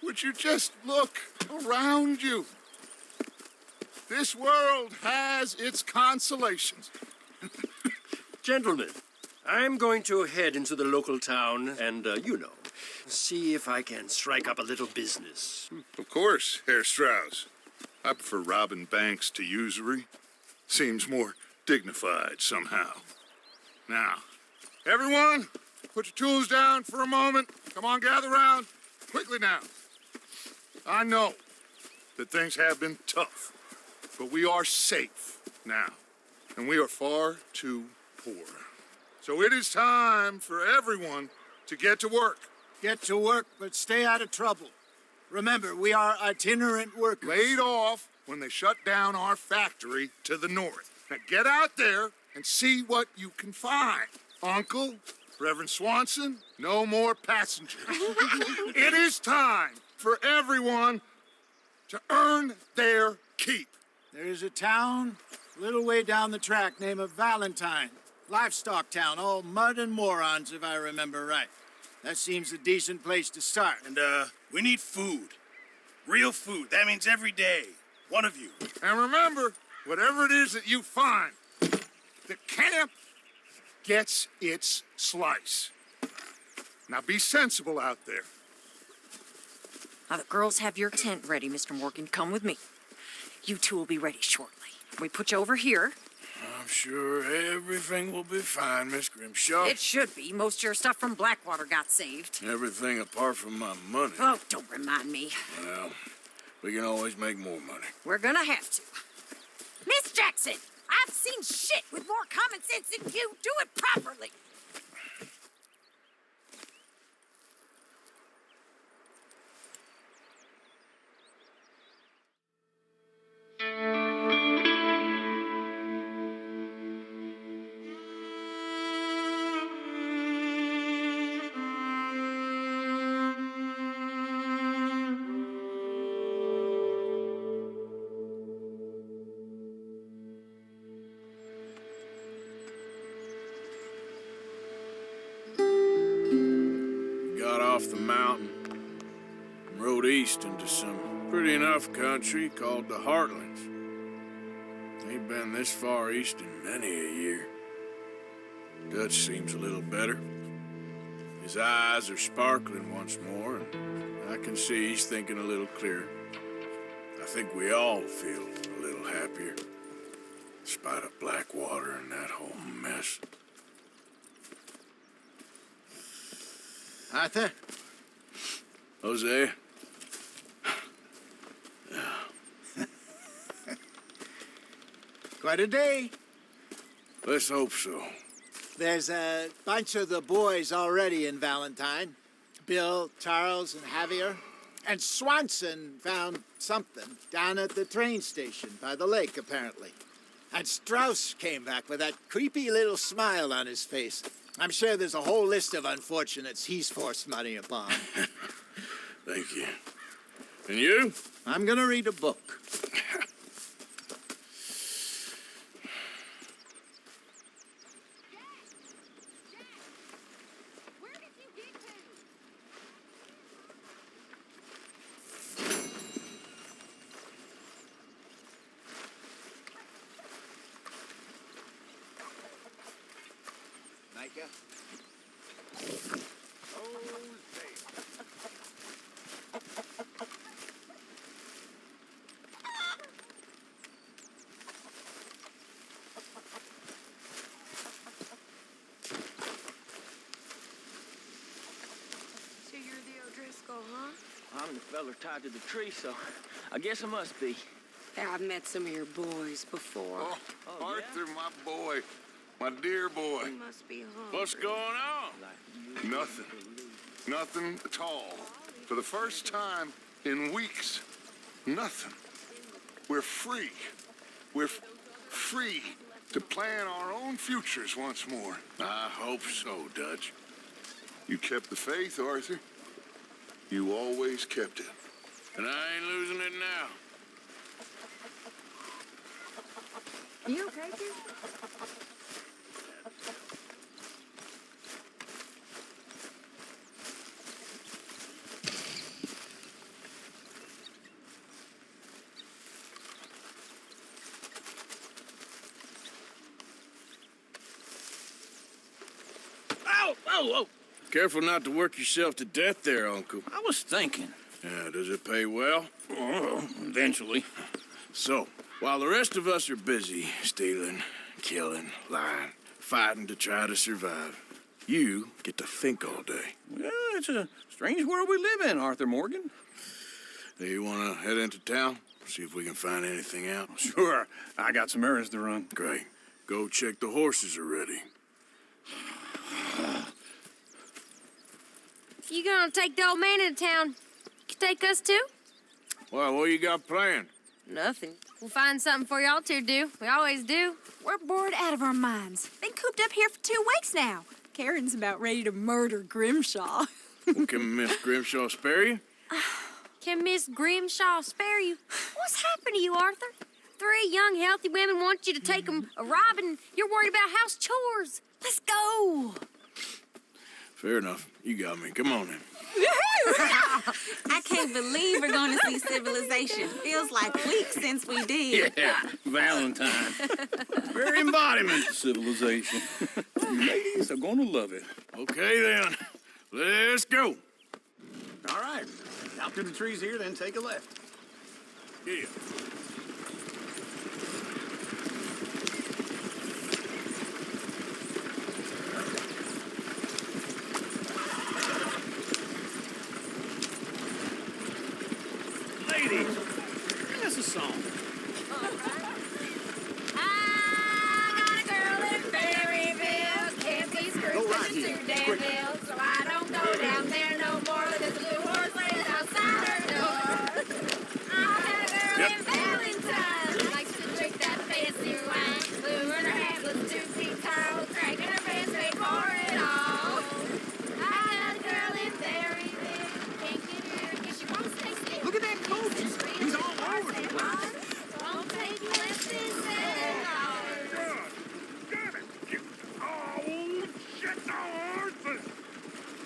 Would you just look around you? This world has its consolations. Gentlemen, I'm going to head into the local town and, see if I can strike up a little business. Of course, Herr Strauss. I prefer robbing banks to usury. Seems more dignified somehow. Now, everyone, put your tools down for a moment. Come on, gather round. Quickly now. I know that things have been tough, but we are safe now, and we are far too poor. So it is time for everyone to get to work. Get to work, but stay out of trouble. Remember, we are itinerant workers. Laid off when they shut down our factory to the north. Now get out there and see what you can find. Uncle, Reverend Swanson, no more passengers. It is time for everyone to earn their keep. There is a town a little way down the track named Valentine. Livestock town, all mud and morons, if I remember right. That seems a decent place to start. And, we need food. Real food. That means every day. One of you. And remember, whatever it is that you find, the camp gets its slice. Now be sensible out there. Now, the girls have your tent ready, Mr. Morgan. Come with me. You two will be ready shortly. We put you over here. I'm sure everything will be fine, Miss Grimshaw. It should be. Most of your stuff from Blackwater got saved. Everything apart from my money. Oh, don't remind me. Well, we can always make more money. We're gonna have to. Miss Jackson, I've seen shit with more common sense than you. Do it properly. Off the mountain and rode east into some pretty enough country called the Heartlands. Ain't been this far east in many a year. Dutch seems a little better. His eyes are sparkling once more, and I can see he's thinking a little clearer. I think we all feel a little happier, in spite of Blackwater and that whole mess. Arthur? Jose? Quite a day. Let's hope so. There's a bunch of the boys already in Valentine. Bill, Charles, and Javier. And Swanson found something down at the train station by the lake, apparently. And Strauss came back with that creepy little smile on his face. I'm sure there's a whole list of unfortunates he's forced money upon. Thank you. And you? I'm gonna read a book. Micah? So you're the O'Driscoll, huh? I'm the feller tied to the tree, so I guess I must be. Yeah, I've met some of your boys before. Oh, Arthur, my boy. My dear boy. You must be hungry. What's going on? Nothing. Nothing at all. For the first time in weeks, nothing. We're free. we're free to plan our own futures once more. I hope so, Dutch. You kept the faith, Arthur. You always kept it. And I ain't losing it now. You okay, too? Ow! Oh! Careful not to work yourself to death there, Uncle. I was thinking. Yeah, does it pay well? Oh, eventually. So, while the rest of us are busy stealing, killing, lying, fighting to try to survive, you get to think all day. Well, it's a strange world we live in, Arthur Morgan. Do you want to head into town? See if we can find anything out? Sure. I got some errands to run. Great. Go check the horses are ready. You gonna take the old man into town? You can take us too? Well, what you got planned? Nothing. We'll find something for y'all to do. We always do. We're bored out of our minds. Been cooped up here for 2 weeks now. Karen's about ready to murder Grimshaw. Well, can Miss Grimshaw spare you? Can Miss Grimshaw spare you? What's happened to you, Arthur? 3 young, healthy women want you to take them a robbing. You're worried about house chores. Let's go. Fair enough. You got me. Come on then. I can't believe we're going to see civilization. Feels like weeks since we did. Yeah, Valentine. Very embodiment of civilization. Ladies are gonna love it. Okay then. Let's go. All right. Out through the trees here, then take a left. Yeah. Ladies, sing us a song. I got a girl in Berryville. Can't be screwed right to here. the Danville. So I don't go down there no more. There's a blue horse laid outside her door. I had a girl in Valentine. Likes to drink that fancy wine. Blue in her hair was 2 feet tall. Cracking her pants paid for it all. I had a girl in Berryville. Can't get her because she won't stay still. Look at that coach. He's all over the place. Won't take lessons at all. Damn it! Oh, shit, the horses!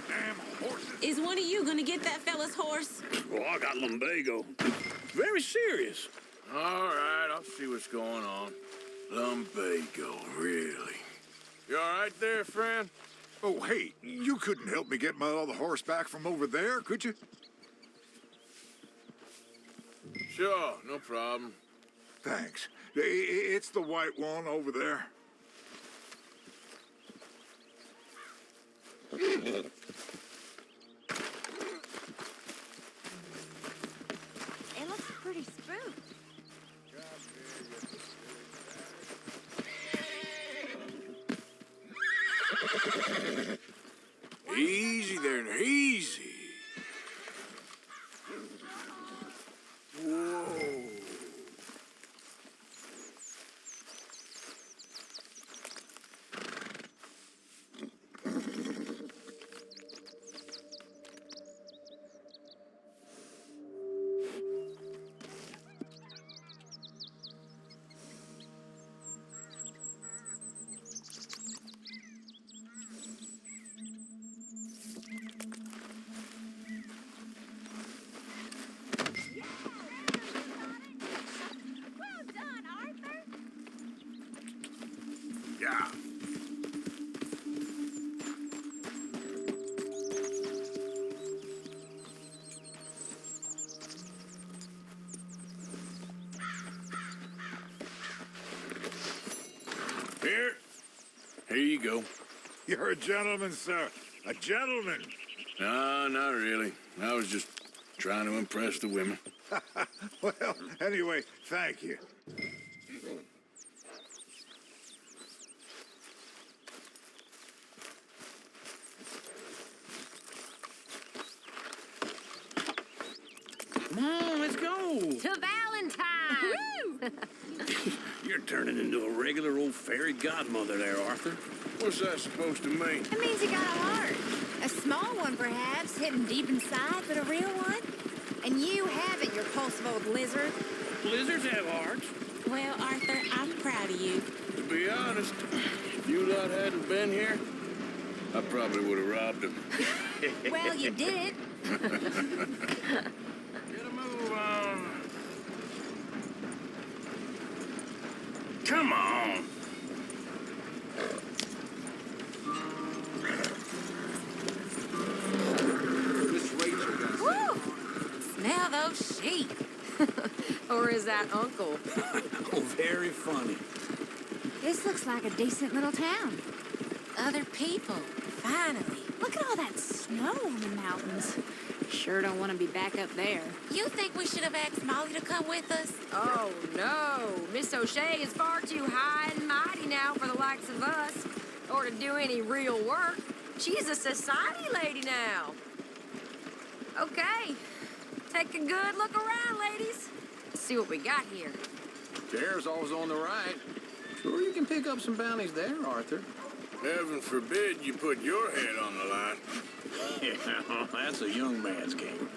Damn horses! Is one of you going to get that fella's horse? Oh, I got lumbago. Very serious. All right, I'll see what's going on. Lumbago, really? You all right there, friend? Oh, hey, you couldn't help me get my other horse back from over there, could you? Sure, no problem. Thanks. It's the white one over there. It looks pretty spooked. Easy there, now, easy. Whoa. Well done, Arthur. Yeah. Here you go. You're a gentleman, sir. A gentleman. No, not really. I was just trying to impress the women. Well, anyway, thank you. Come on, let's go. To Valentine. Woo! turning into a regular old fairy godmother there, Arthur. What's that supposed to mean? It means you got a heart. A small one, perhaps, hidden deep inside, but a real one. And you haven't, you repulsive old lizard. Lizards have hearts. Well, Arthur, I'm proud of you. To be honest, if you lot hadn't been here, I probably would have robbed him. Well, you did. Get a move on. Come on. Miss Rachel got Woo! Smell those sheep. Or is that Uncle? Oh, very funny. This looks like a decent little town. Other people, finally. Look at all that snow on the mountains. Sure don't want to be back up there. You think we should have asked Molly to come with us? Oh, no. Miss O'Shea is far too high and mighty now for the likes of us, or to do any real work. She's a society lady now. Okay. Take a good look around, ladies. Let's see what we got here. Chair's always on the right. Sure you can pick up some bounties there, Arthur. Heaven forbid you put your head on the line. Yeah, that's a young man's game.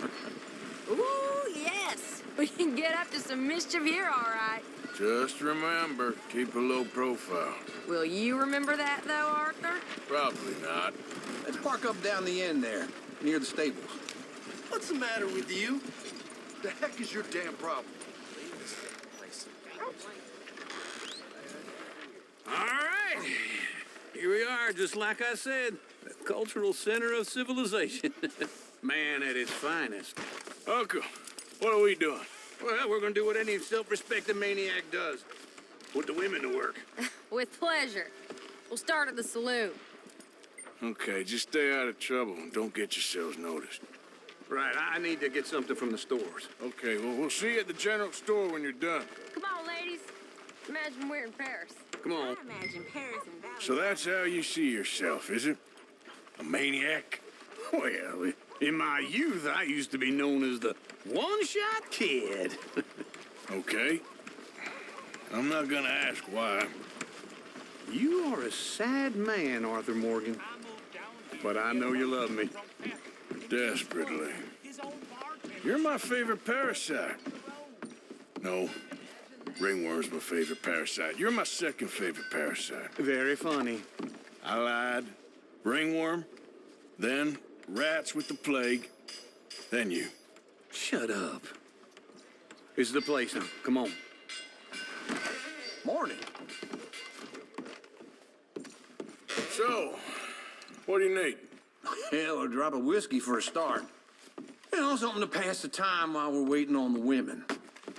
Ooh, yes. We can get up to some mischief here, all right. Just remember, keep a low profile. Will you remember that, though, Arthur? Probably not. Let's park up down the end there, near the stables. What's the matter with you? The heck is your damn problem? All right. Here we are, just like I said. The cultural center of civilization. Man at his finest. Uncle, what are we doing? Well, we're gonna do what any self-respecting maniac does. Put the women to work. With pleasure. We'll start at the saloon. Okay, just stay out of trouble and don't get yourselves noticed. Right, I need to get something from the stores. Okay, well, we'll see you at the general store when you're done. Come on, ladies. Imagine we're in Paris. Come on. Imagine Paris and Valley. So that's how you see yourself, is it? A maniac? Well, in my youth, I used to be known as the one-shot kid. Okay. I'm not gonna ask why. You are a sad man, Arthur Morgan. But I know you love me. Desperately. You're my favorite parasite. No, ringworm's my favorite parasite. You're my second favorite parasite. Very funny. I lied. Ringworm, then rats with the plague, then you. Shut up. This is the place now. Come on. Morning. So, what do you need? Hell, a drop of whiskey for a start. You know, something to pass the time while we're waiting on the women.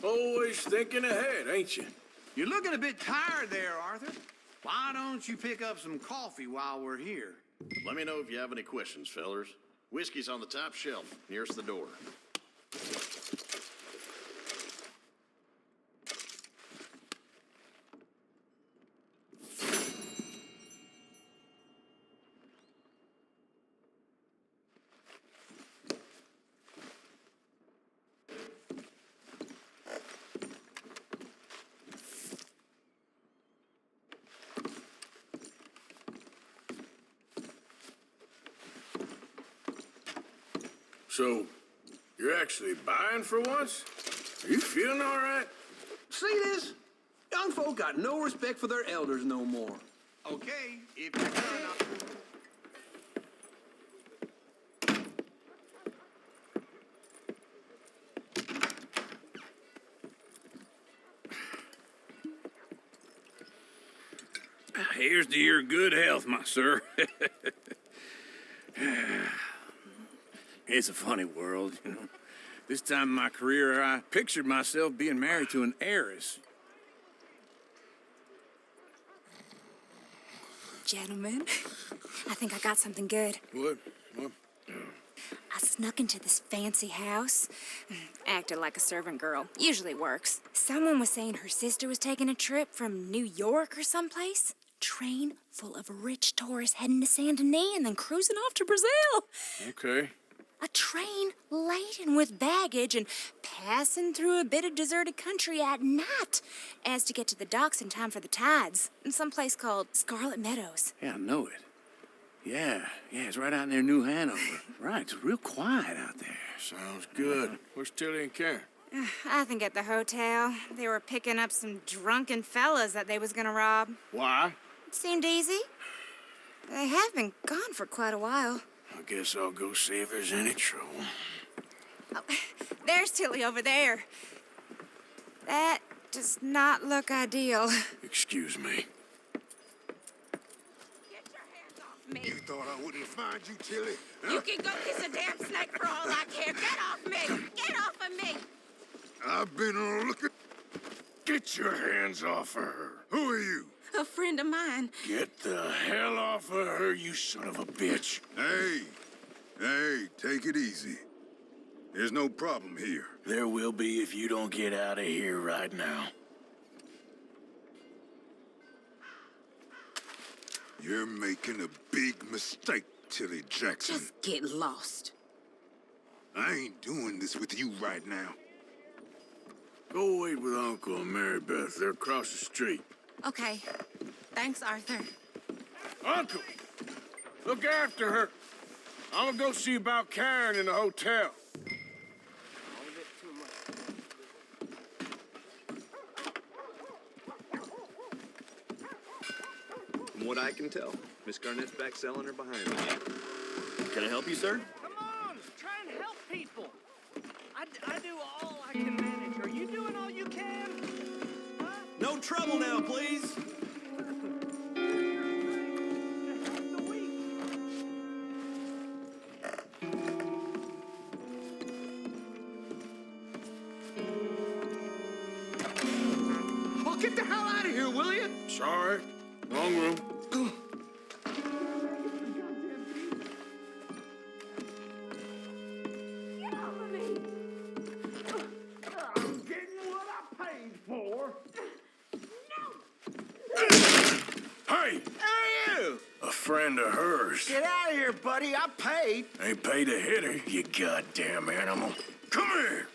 Always thinking ahead, ain't you? You're looking a bit tired there, Arthur. Why don't you pick up some coffee while we're here? Let me know if you have any questions, fellers. Whiskey's on the top shelf, nearest the door. So, you're actually buying for once? Are you feeling all right? See this? Young folk got no respect for their elders no more. Okay, if you're done, Here's to your good health, my sir. It's a funny world, you know. This time in my career, I pictured myself being married to an heiress. Gentlemen, I think I got something good. What? I snuck into this fancy house, acted like a servant girl. Usually works. Someone was saying her sister was taking a trip from New York or someplace. Train full of rich tourists heading to Saint Denis and then cruising off to Brazil. Okay. A train laden with baggage and passing through a bit of deserted country at night as to get to the docks in time for the tides in some place called Scarlet Meadows. Yeah, I know it. Yeah, it's right out near New Hanover. Right, it's real quiet out there. Sounds good. Where's Tilly and Karen? I think at the hotel. They were picking up some drunken fellas that they was gonna rob. Why? It seemed easy. They have been gone for quite a while. I guess I'll go see if there's any trouble. Oh, there's Tilly over there. That does not look ideal. Excuse me. Me. You thought I wouldn't find you, Tilly? You can go kiss a damn snake for all I care. Get off me! Get off of me! I've been looking. Get your hands off of her. Who are you? A friend of mine. Get the hell off of her, you son of a bitch. Hey, take it easy. There's no problem here. There will be if you don't get out of here right now. You're making a big mistake, Tilly Jackson. Just get lost. I ain't doing this with you right now. Go wait with Uncle and Mary Beth. They're across the street. Okay. Thanks, Arthur. Uncle! Look after her. I'm gonna go see about Karen in the hotel. From what I can tell, Miss Garnett's back selling her behind me. Can I help you, sir? Come on, try and help people. I do all I can manage. Are you doing all you can? Huh? No trouble now, please. Oh, get the hell out of here, will you? Sorry. Wrong room. Hey! Hey, you! A friend of hers. Get out of here, buddy. I paid. Ain't paid to hit her, you goddamn animal. Come here!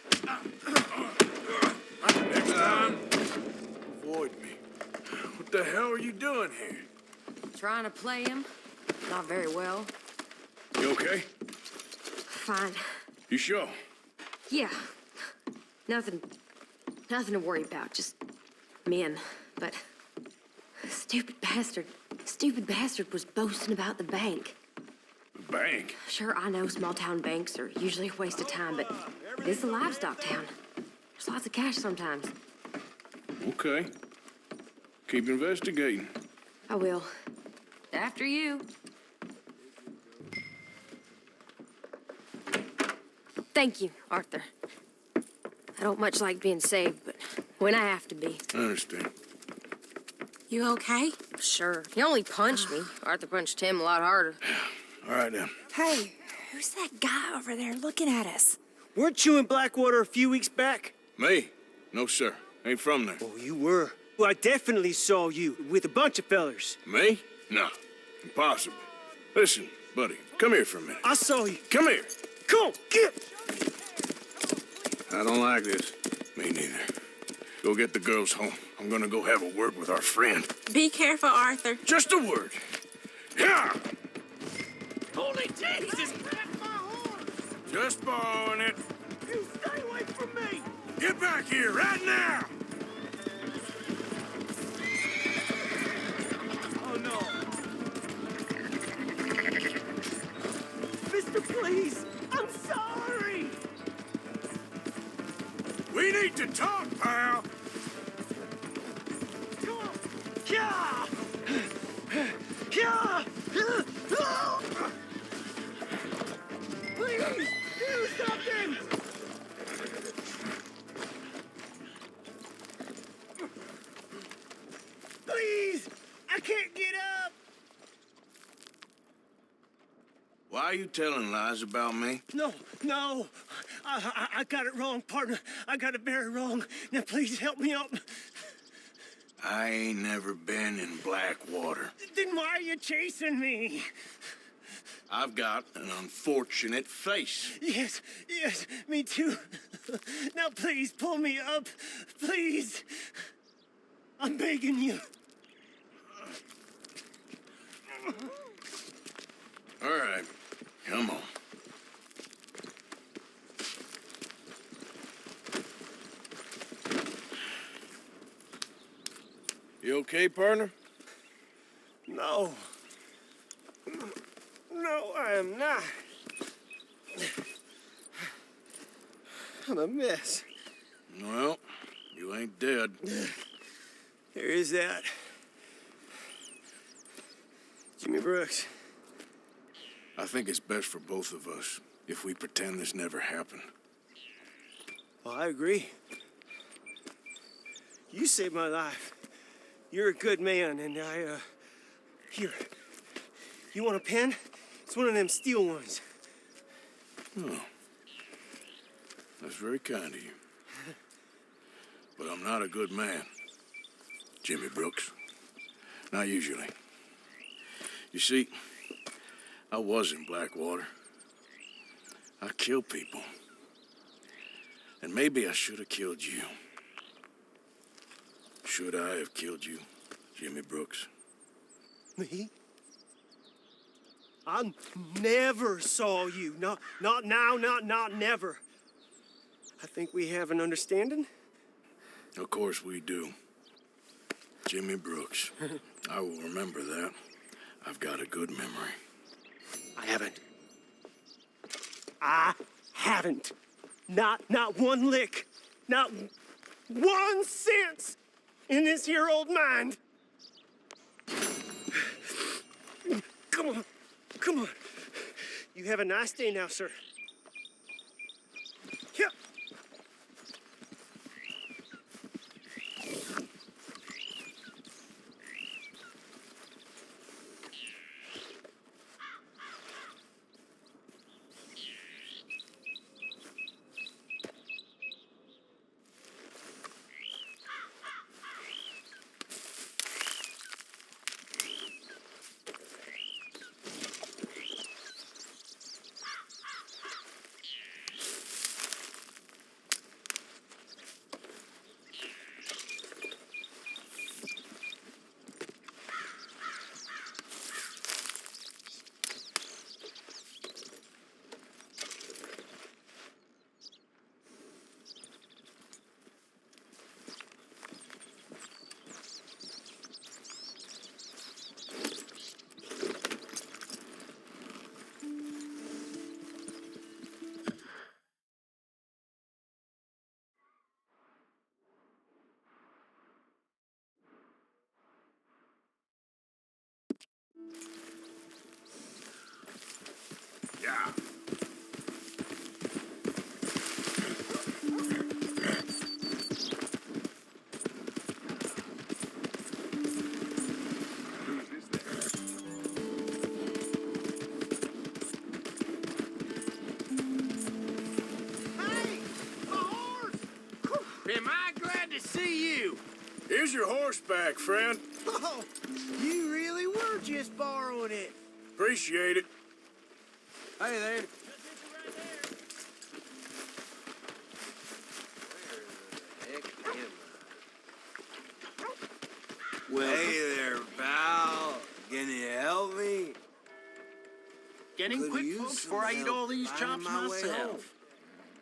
Next time, avoid me. What the hell are you doing here? Trying to play him. Not very well. You okay? Fine. You sure? Yeah. Nothing to worry about. Just men. But stupid bastard was boasting about the bank. The bank? Sure, I know small town banks are usually a waste of time, but this is a livestock town. There's lots of cash sometimes. Okay. Keep investigating. I will. After you. Thank you, Arthur. I don't much like being saved, but when I have to be. I understand. You okay? Sure. He only punched me. Arthur punched him a lot harder. All right, then. Hey, who's that guy over there looking at us? Weren't you in Blackwater a few weeks back? Me? No, sir. Ain't from there. Oh, you were. Well, I definitely saw you with a bunch of fellers. Me? No. Impossible. Listen, buddy, come here for a minute. I saw you. Come here. Come on, get! I don't like this. Me neither. Go get the girls home. I'm gonna go have a word with our friend. Be careful, Arthur. Just a word. Yeah! Holy Jesus! Just borrowing it. You stay away from me! Get back here right now! Oh, no. Mister, please! I'm sorry! We need to talk, pal. Come on! Yeah! Yeah! Please! Do something! Please! I can't get up! Why are you telling lies about me? No. I got it wrong, partner. I got it very wrong. Now, please help me up. I ain't never been in Blackwater. Then why are you chasing me? I've got an unfortunate face. Yes, me too. Now please pull me up. Please. I'm begging you. All right, come on. You okay, partner? No. No, I am not. I'm a mess. Well, you ain't dead. There is that. Jimmy Brooks. I think it's best for both of us if we pretend this never happened. Well, I agree. You saved my life. You're a good man, and here. You want a pen? It's one of them steel ones. Oh. That's very kind of you. But I'm not a good man, Jimmy Brooks. Not usually. You see, I was in Blackwater. I killed people. And maybe I should have killed you. Should I have killed you, Jimmy Brooks? Me? I never saw you. Not now, not never. I think we have an understanding. Of course we do. Jimmy Brooks. I will remember that. I've got a good memory. I haven't. Not one lick. Not 1 cent in this here old mind. Come on. You have a nice day now, sir. Here. Yeah. Hey, my horse! Am I glad to see you? Here's your horse back, friend. Oh, you really were just borrowing it. Appreciate it. Hey there. Well, hey there, pal. Can you help me? Getting quick, folks, before I eat all these chops myself.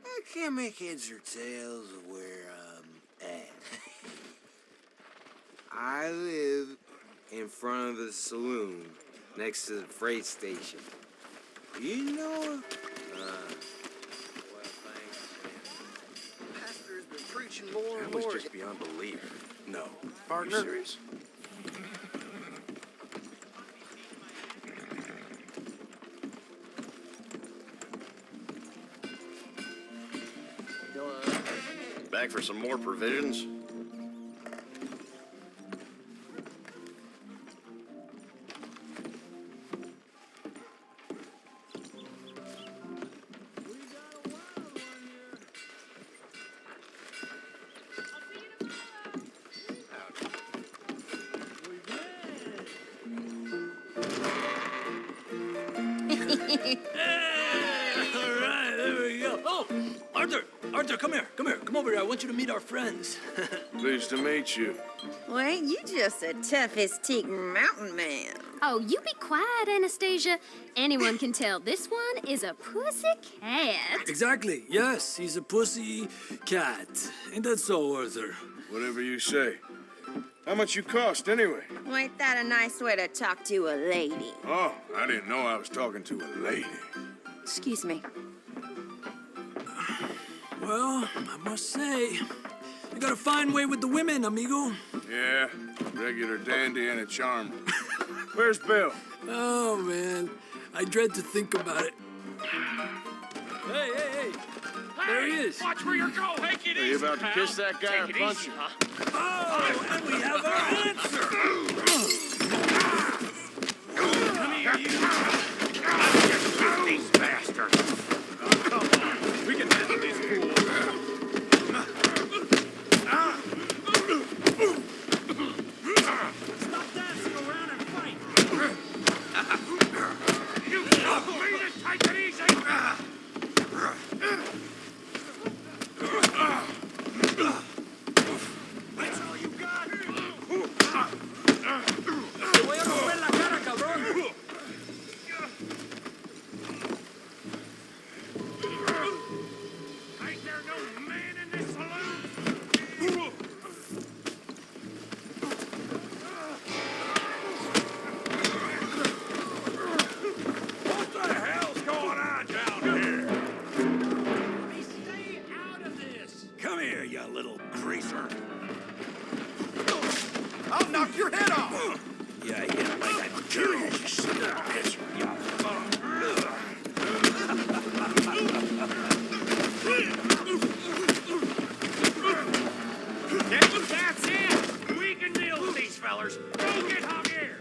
I can't make heads or tails of where I'm at. I live in front of the saloon next to the freight station. You know? Well, thanks, man. The pastor's been preaching more and That was more. just beyond belief. No. Partner? Are you serious? Back for some more provisions? All right, there we go. Oh, Arthur, come here. Come over here. I want you to meet our friends. Pleased to meet you. Well, ain't you just a toughest teak mountain man? Oh, you be quiet, Anastasia. Anyone can tell this one is a pussy cat. Exactly. Yes, he's a pussy cat. Ain't that so, Arthur? Whatever you say. How much you cost, anyway? Well, ain't that a nice way to talk to a lady? Oh, I didn't know I was talking to a lady. Excuse me. Well, I must say, you got a fine way with the women, amigo. Yeah, regular dandy and a charm. Where's Bill? Oh, man, I dread to think about it. Hey! There he is. Watch where you're going. Take it Are you about to kiss that guy or punch him? Oh, and we have our answer. Come here, you. I'll just shoot these bastards. Oh, come on. We can handle these fools. Stop dancing around and fight. You told me to take it easy. That's all you got? Te voy a romper la cara, cabrón. Ain't there no man in this saloon? What the hell's going on down here? Stay out of this. Come here, you little greaser. I'll knock your head off! Yeah, like I'm curious, you son of a bitch. That's it! We can deal with these fellers. Go get Javier!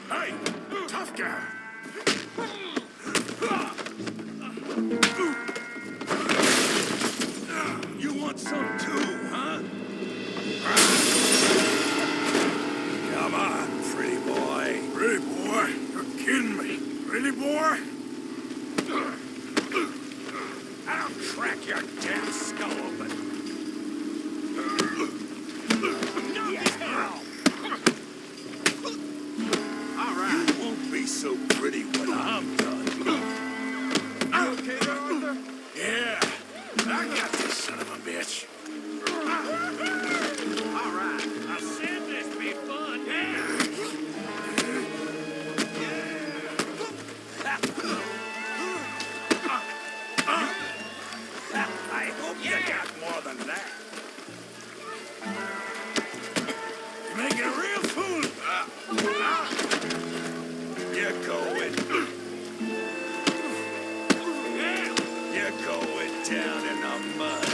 Hey, tough guy. You want some too, huh? Come on, pretty boy. Pretty boy? You're kidding me. Pretty boy? I'll crack your damn skull open. All right. You won't be so pretty when I'm done. You okay there, Arthur? Yeah, I got this son of a bitch. All right. Now send this be fun. I hope you got more than that. You're making a real fool. You're going. You're going down in the mud.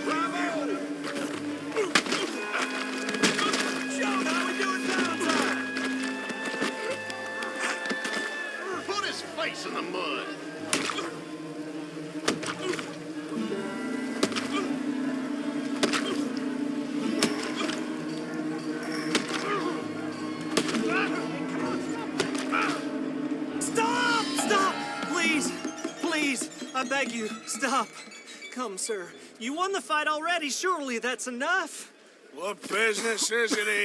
Bravo! John, how we doing downtime? Put his face in the mud. Stop! Please, I beg you, stop. Come, sir. You won the fight already. Surely that's enough. What business is it of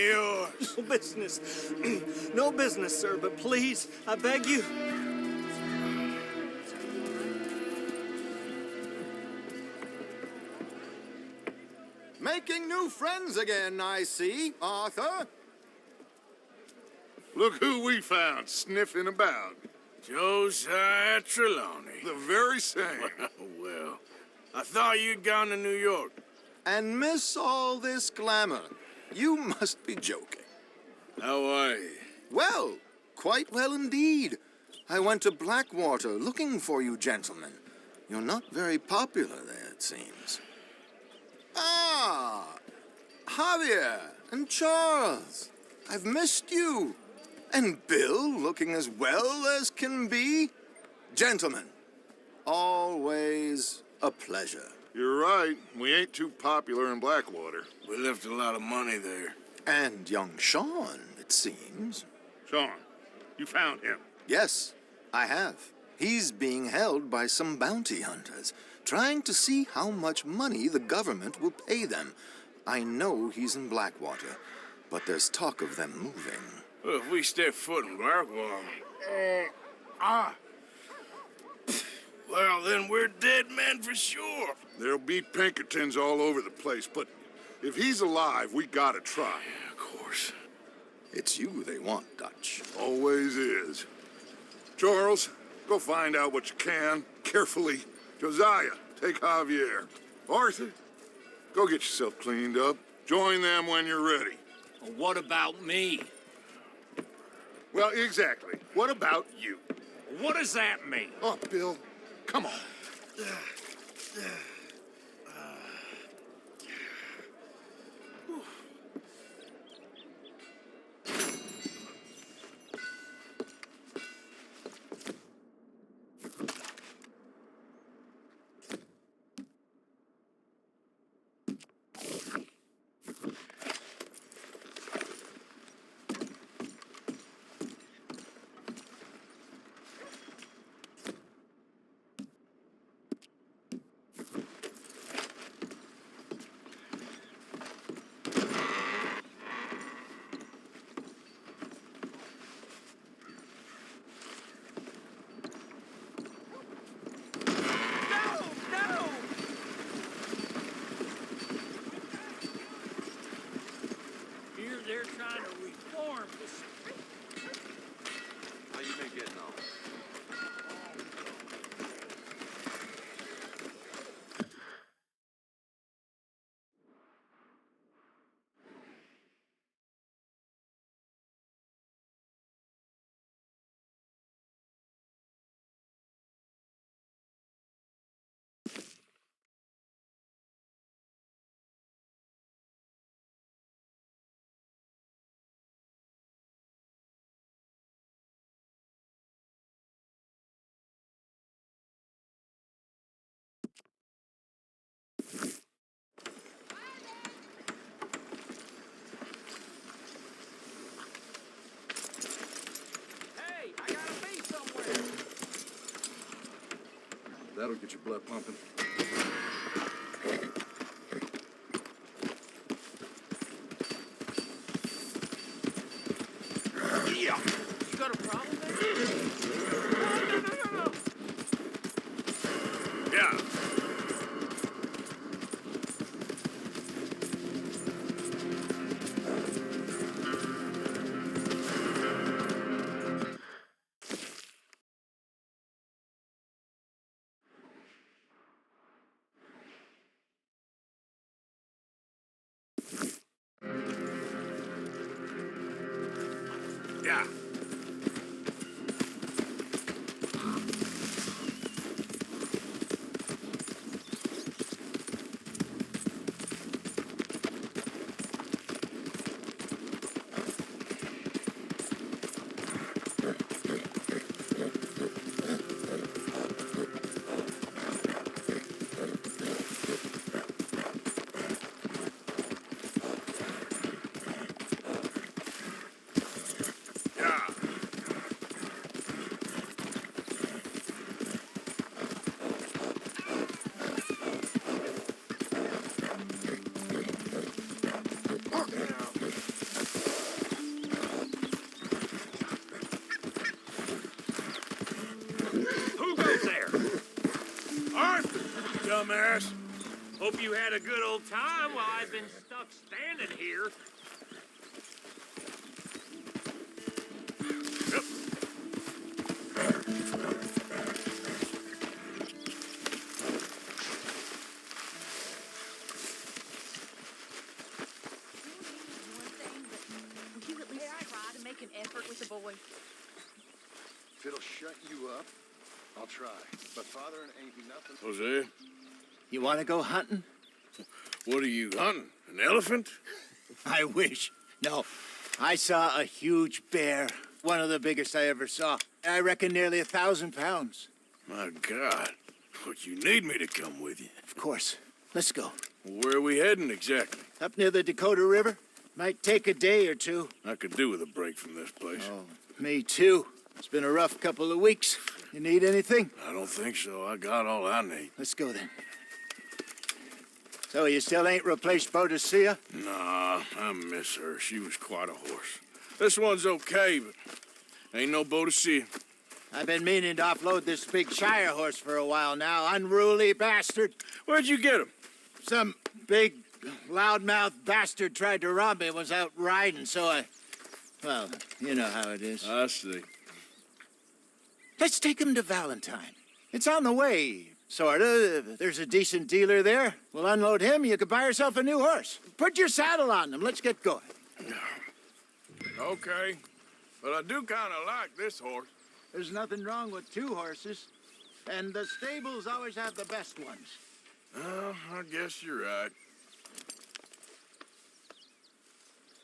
yours? No business. No business, sir, but please, I beg you. Making new friends again, I see, Arthur. Look who we found sniffing about. Josiah Trelawney. The very same. Well, I thought you'd gone to New York. And miss all this glamour. You must be joking. How are you? Well, quite well indeed. I went to Blackwater looking for you gentlemen. You're not very popular there, it seems. Ah, Javier and Charles. I've missed you. And Bill looking as well as can be. Gentlemen, always a pleasure. You're right. We ain't too popular in Blackwater. We left a lot of money there. And young Sean, it it seems. Sean, you found him. Yes, I have. He's being held by some bounty hunters, trying to see how much money the government will pay them. I know he's in Blackwater, but there's talk of them moving. Well, if we step foot in Blackwater... Well, then we're dead men for sure. There'll be Pinkertons all over the place, but if he's alive, we gotta try. Yeah, of course. It's you they want, Dutch. Always is. Charles, go find out what you can, carefully. Josiah, take Javier. Arthur, go get yourself cleaned up. Join them when you're ready. Well, what about me? Well, exactly. What about you? What does that mean? Oh, Bill, come on. They're trying to reform this. How you been getting on? That'll get your blood pumping. Yeah. You got a problem there? No. Yeah. Yeah. Dumbass. Hope you had a good old time while I've been stuck standing here. Yep. Will you at least try to make an effort with the boy? If it'll shut you up, I'll try. But Father ain't nothing. Jose, You want to go hunting? what are you hunting? An elephant? I wish. No, I saw a huge bear. One of the biggest I ever saw. I reckon nearly 1,000 pounds. My God. But you need me to come with you. Of course. Let's go. Where are we heading exactly? Up near the Dakota River. Might take a day or two. I could do with a break from this place. Oh, me too. It's been a rough couple of weeks. You need anything? I don't think so. I got all I need. Let's go then. So you still ain't replaced Boadicea? Nah, I miss her. She was quite a horse. This one's okay, but ain't no Boadicea. I've been meaning to offload this big Shire horse for a while now. Unruly bastard. Where'd you get him? Some big, loudmouth bastard tried to rob me. Was out riding, so well, you know how it is. I see. Let's take him to Valentine. It's on the way, sorta. There's a decent dealer there. We'll unload him. You could buy yourself a new horse. Put your saddle on him. Let's get going. Okay, but I do kind of like this horse. There's nothing wrong with two horses, and the stables always have the best ones. Oh, I guess you're right.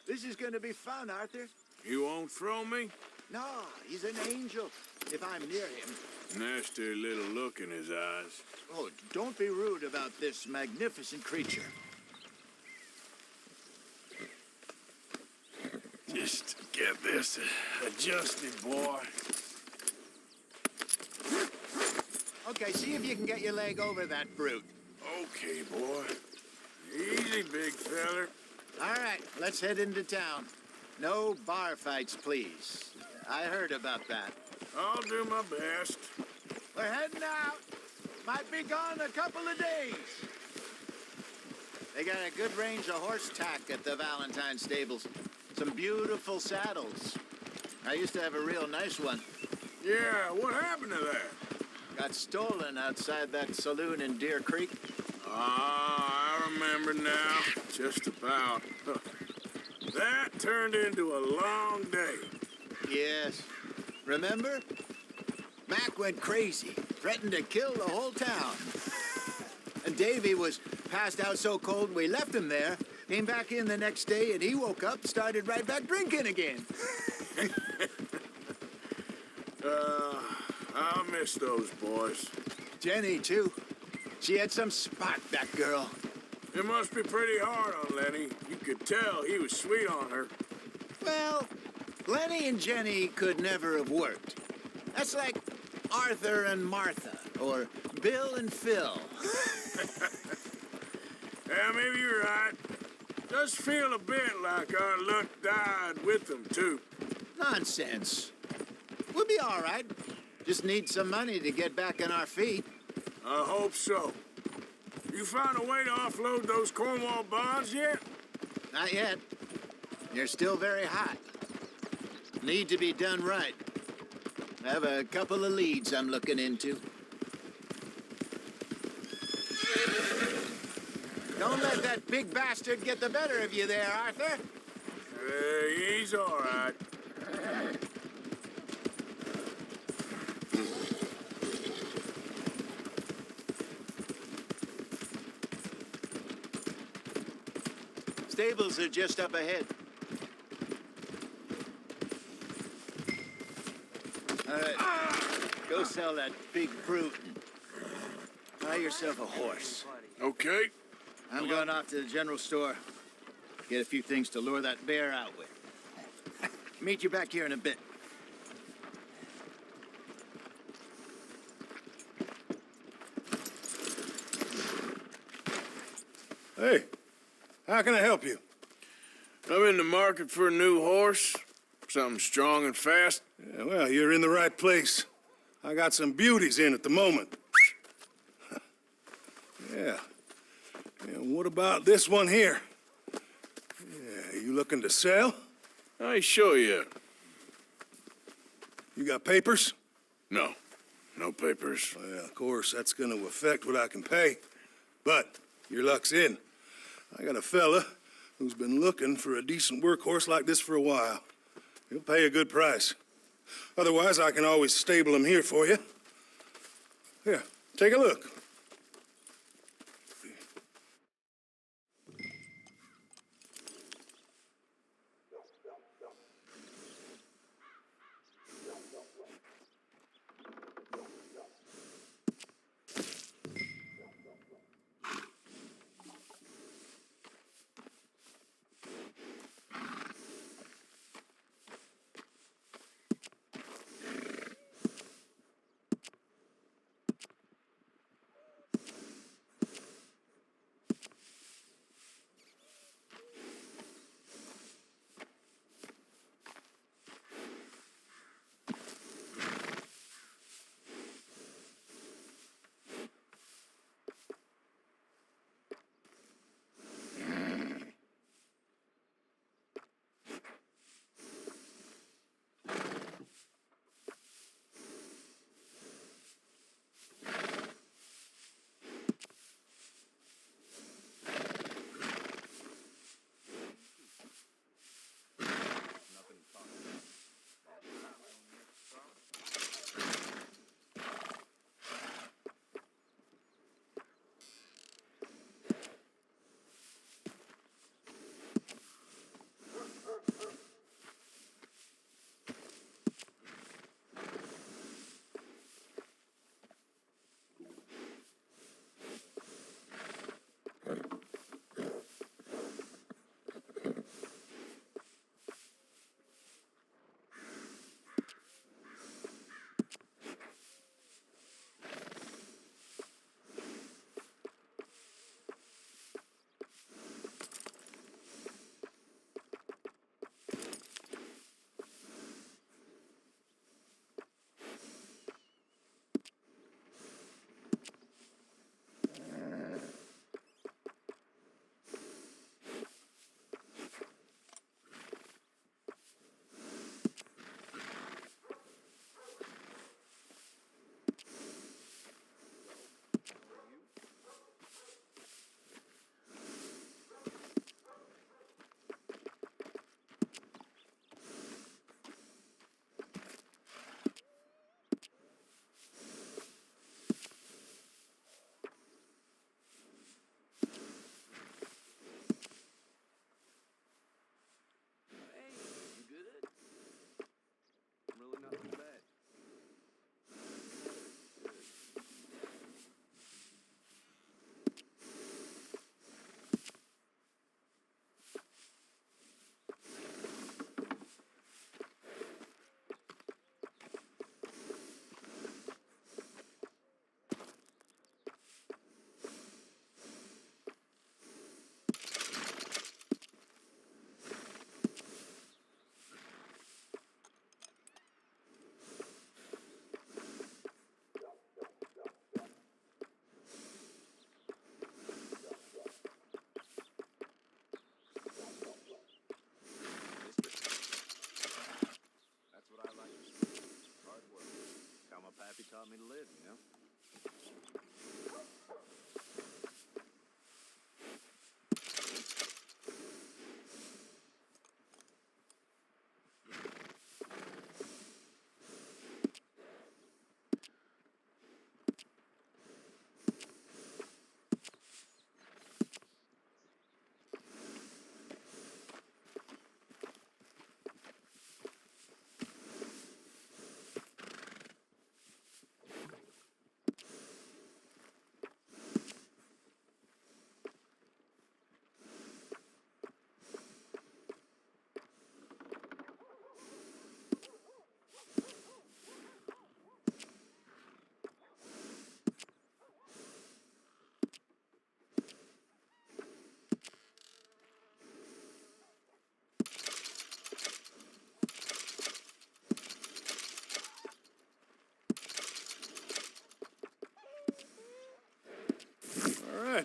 This is gonna be fun, Arthur. You won't throw me? No, he's an angel, if I'm near him. Nasty little look in his eyes. Oh, don't be rude about this magnificent creature. Just get this adjusted, boy. Okay, see if you can get your leg over that brute. Okay, boy. Easy, big feller. All right, let's head into town. No bar fights, please. I heard about that. I'll do my best. We're heading out. Might be gone a couple of days. They got a good range of horse tack at the Valentine stables. Some beautiful saddles. I used to have a real nice one. Yeah, what happened to that? Got stolen outside that saloon in Deer Creek. Ah, I remember now. Just about. That turned into a long day. Yes. Remember? Mac went crazy, threatened to kill the whole town. And Davy was passed out so cold we left him there, came back in the next day, and he woke up, started right back drinking again. I'll miss those boys. Jenny, too. She had some spot, that girl. It must be pretty hard on Lenny. You could tell he was sweet on her. Well, Lenny and Jenny could never have worked. That's like Arthur and Martha, or Bill and Phil. Yeah, maybe you're right. Does feel a bit like our luck died with them, too. Nonsense. We'll be all right. Just need some money to get back on our feet. I hope so. You found a way to offload those Cornwall bonds yet? Not yet. They're still very hot. Need to be done right. I have a couple of leads I'm looking into. Don't let that big bastard get the better of you there, Arthur. He's all right. Stables are just up ahead. All right, go sell that big brute and buy yourself a horse. Okay. I'm going off to the general store. Get a few things to lure that bear out with. Meet you back here in a bit. Hey, how can I help you? I'm in the market for a new horse. Something strong and fast. Yeah, well, you're in the right place. I got some beauties in at the moment. Yeah. And what about this one here? Yeah, you looking to sell? I show you. You got papers? No. No papers. Well, of course, that's going to affect what I can pay. But your luck's in. I got a fella who's been looking for a decent workhorse like this for a while. He'll pay a good price. Otherwise, I can always stable him here for you. Here, take a look.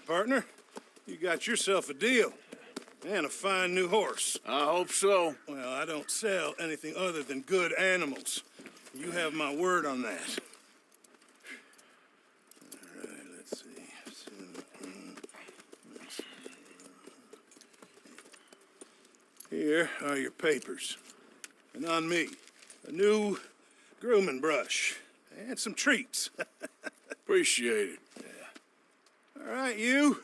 partner. You got yourself a deal. And a fine new horse. I hope so. Well, I don't sell anything other than good animals. You have my word on that. All right, let's see. Here are your papers. And on me, a new grooming brush and some treats. Appreciate it. Yeah. All right, you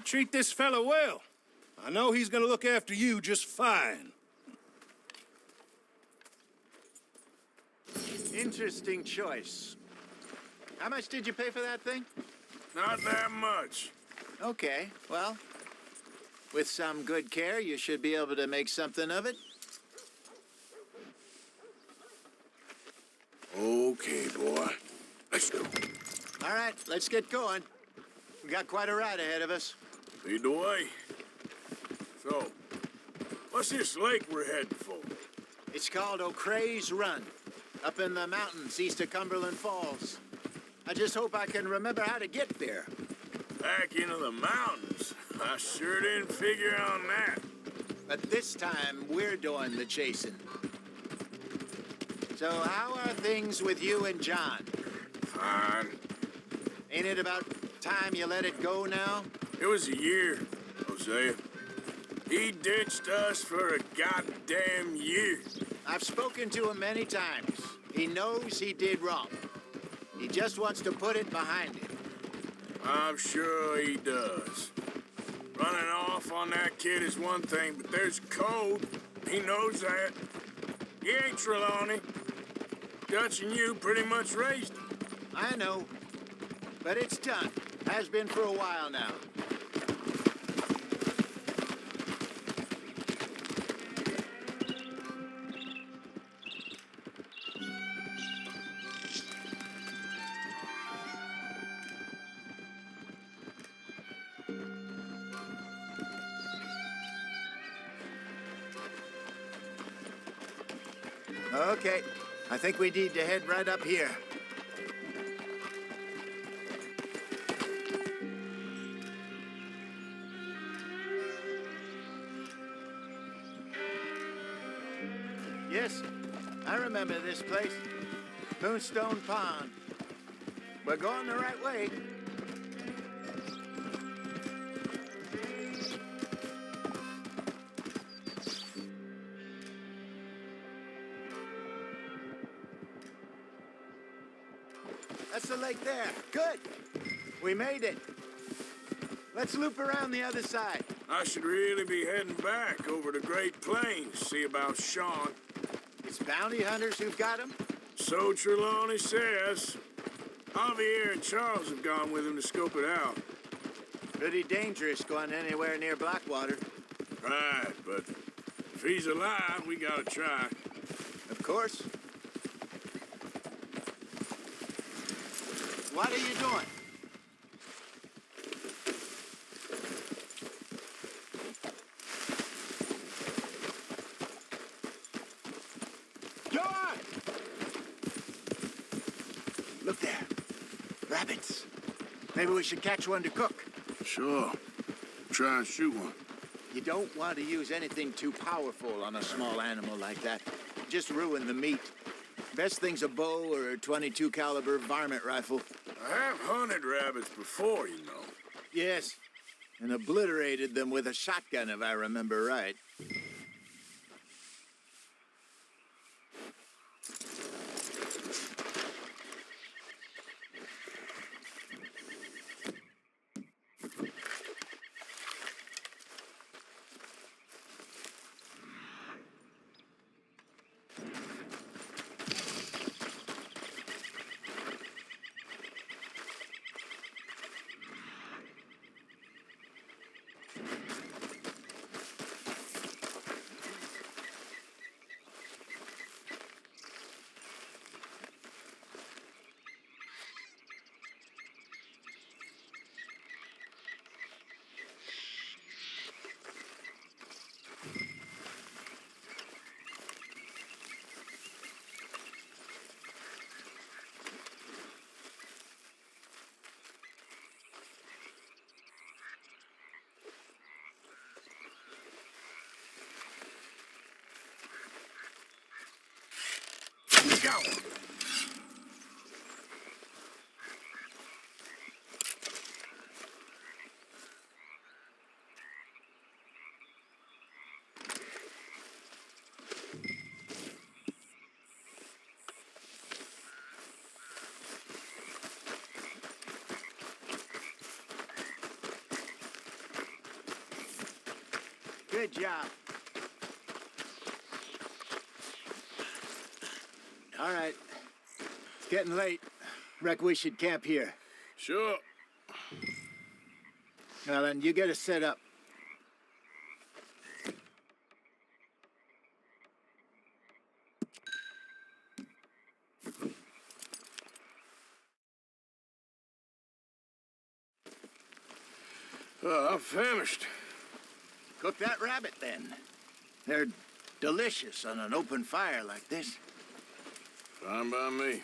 treat this fella well. I know he's gonna look after you just fine. Interesting choice. How much did you pay for that thing? Not that much. Okay, well, with some good care, you should be able to make something of it. Okay, boy. Let's go. All right, let's get going. We got quite a ride ahead of us. Lead the way. So, what's this lake we're heading for? It's called O'Creagh's Run, up in the mountains east of Cumberland Falls. I just hope I can remember how to get there. Back into the mountains? I sure didn't figure on that. But this time, we're doing the chasing. So how are things with you and John? Fine. Ain't it about time you let it go now? It was a year, Hosea. He ditched us for a goddamn year. I've spoken to him many times. He knows he did wrong. He just wants to put it behind him. I'm sure he does. Running off on that kid is one thing, but there's code. He knows that. He ain't Trelawney. Dutch and you pretty much raised him. I know. But it's done. Has been for a while now. Okay, I think we need to head right up here. Yes, I remember this place. Moonstone Pond. We're going the right way. That's the lake there. Good. We made it. Let's loop around the other side. I should really be heading back over the Great Plains, see about Sean. It's bounty hunters who've got him? So Trelawney says. Javier and Charles have gone with him to scope it out. Pretty dangerous going anywhere near Blackwater. Right, but if he's alive, we gotta try. Of course. What are you doing? Go on! Look there. Rabbits. Maybe we should catch one to cook. Sure. Try and shoot one. You don't want to use anything too powerful on a small animal like that. Just ruin the meat. Best thing's a bow or a .22 caliber varmint rifle. I have hunted rabbits before, you know. Yes, and obliterated them with a shotgun, if I remember right. go! Good job. All right. It's getting late. Reckon we should camp here. Sure. Well, then you get us set up. I'm famished. Cook that rabbit, then. They're delicious on an open fire like this. Fine by me.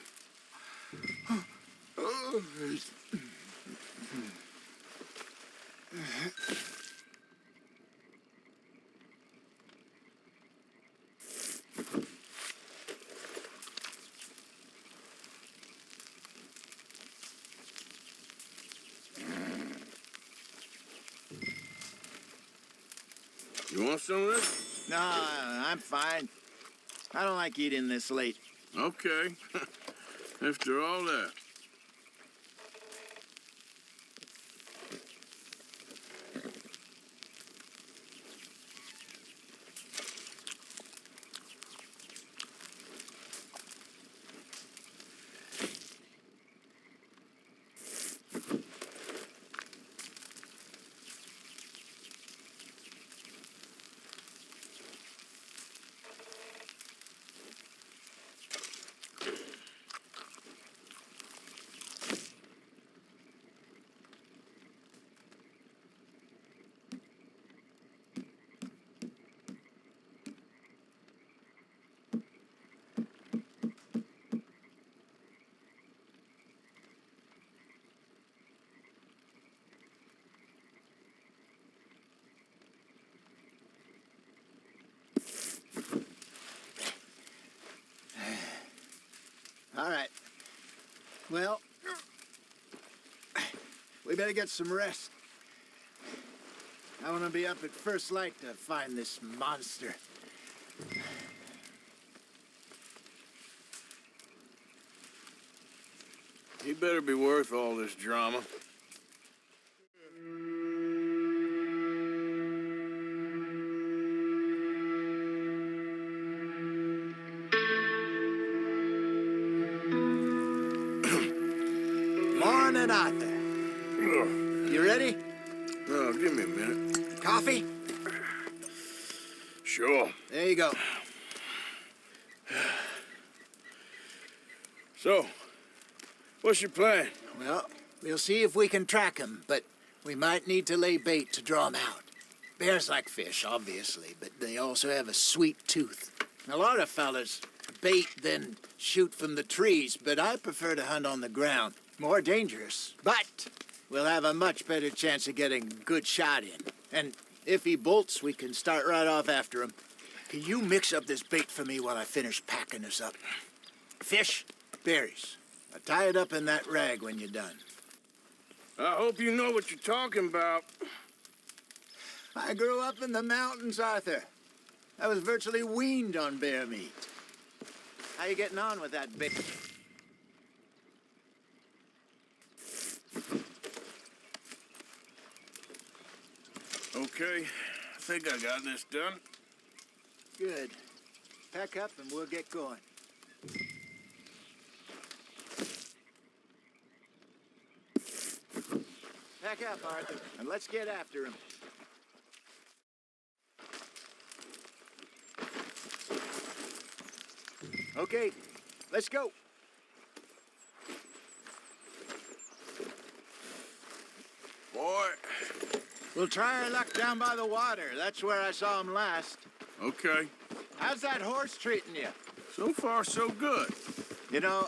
You want some of this? No, I'm fine. I don't like eating this late. Okay. After all that. All right. Well, we better get some rest. I want to be up at first light to find this monster. He better be worth all this drama. Morning, Arthur. You ready? Oh, give me a minute. Coffee? Sure. There you go. So, what's your plan? Well, we'll see if we can track him, but we might need to lay bait to draw him out. Bears like fish, obviously, but they also have a sweet tooth. A lot of fellas bait, then shoot from the trees, but I prefer to hunt on the ground. More dangerous, but we'll have a much better chance of getting a good shot in. And if he bolts, we can start right off after him. Can you mix up this bait for me while I finish packing this up? Fish, berries. I'll tie it up in that rag when you're done. I hope you know what you're talking about. I grew up in the mountains, Arthur. I was virtually weaned on bear meat. How you getting on with that bait? Okay, I think I got this done. Good. Pack up and we'll get going. Pack up, Arthur, and let's get after him. Okay, let's go. Boy. We'll try our luck down by the water. That's where I saw him last. Okay. How's that horse treating you? So far, so good. You know,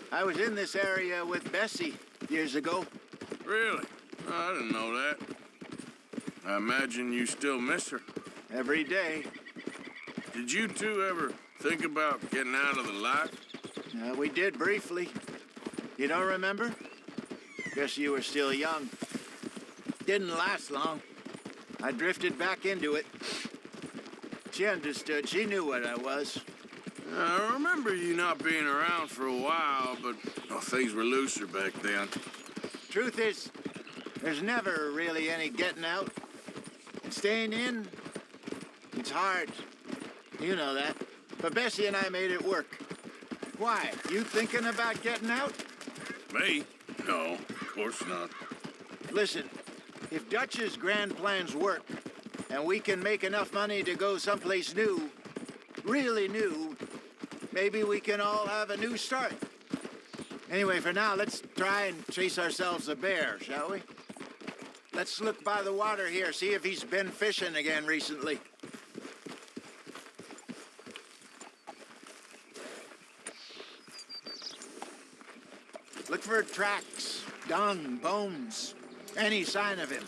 I was in this area with Bessie years ago. Really? Oh, I didn't know that. I imagine you still miss her. Every day. Did you two ever think about getting out of the lot? We did briefly. You don't remember? Guess you were still young. Didn't last long. I drifted back into it. She understood. She knew what I was. I remember you not being around for a while, but things were looser back then. Truth is, there's never really any getting out. And staying in, it's hard. You know that. But Bessie and I made it work. Why? You thinking about getting out? Me? No, of course not. Listen, if Dutch's grand plans work, and we can make enough money to go someplace new, really new, maybe we can all have a new start. Anyway, for now, let's try and chase ourselves a bear, shall we? Let's look by the water here, see if he's been fishing again recently. Look for tracks, dung, bones, any sign of him.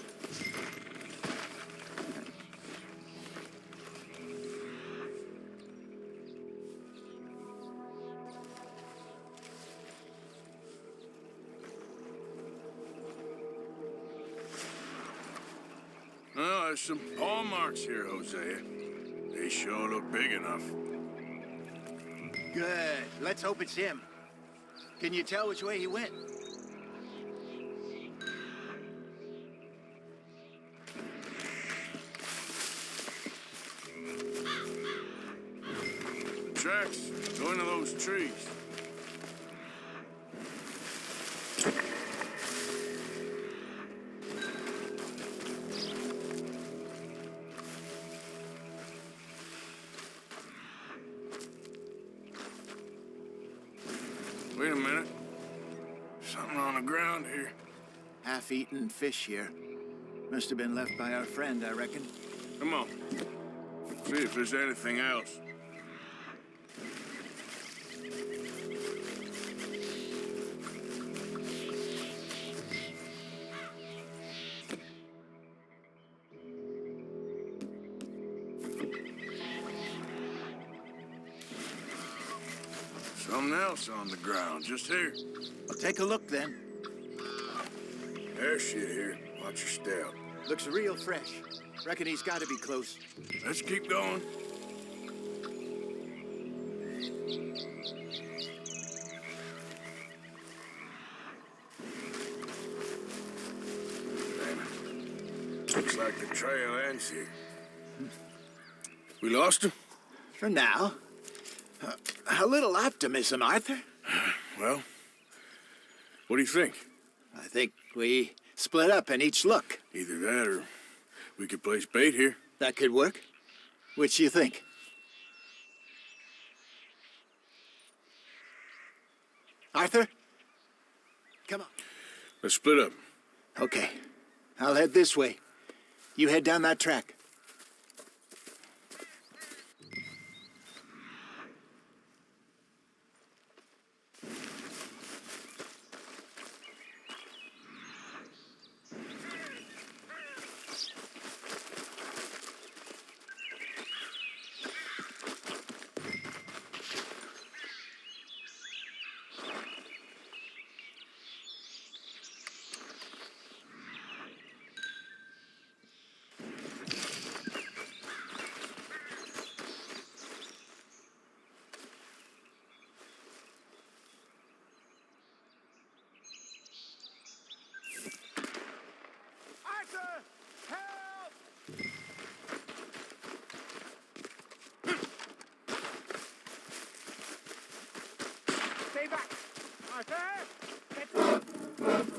Well, there's some paw marks here, Hosea. They sure look big enough. Good. Let's hope it's him. Can you tell which way he went? The tracks go into those trees. Wait a minute. Something on the ground here. Half-eaten fish here. Must have been left by our friend, I reckon. Come on. See if there's anything else. Something else on the ground, just here. Well, take a look then. There's shit here. Watch your step. Looks real fresh. Reckon he's got to be close. Let's keep going. Looks like the trail ends here. We lost him? For now. A little optimism, Arthur. Well, what do you think? I think we split up and each look. Either that or we could place bait here. That could work. Which you think? Arthur? Come on. Let's split up. Okay. I'll head this way. You head down that track.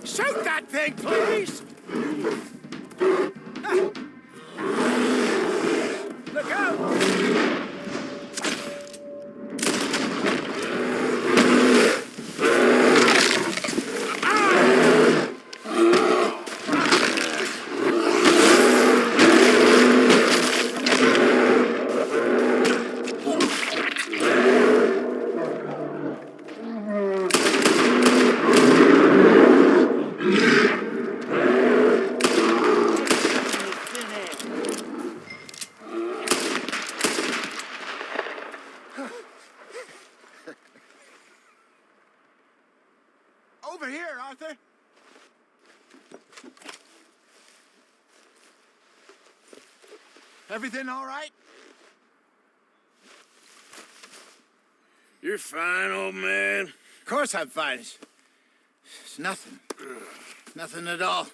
Shoot that thing, please! Look out! Everything all right? You're fine, old man. Of course I'm fine. It's nothing. Nothing at all.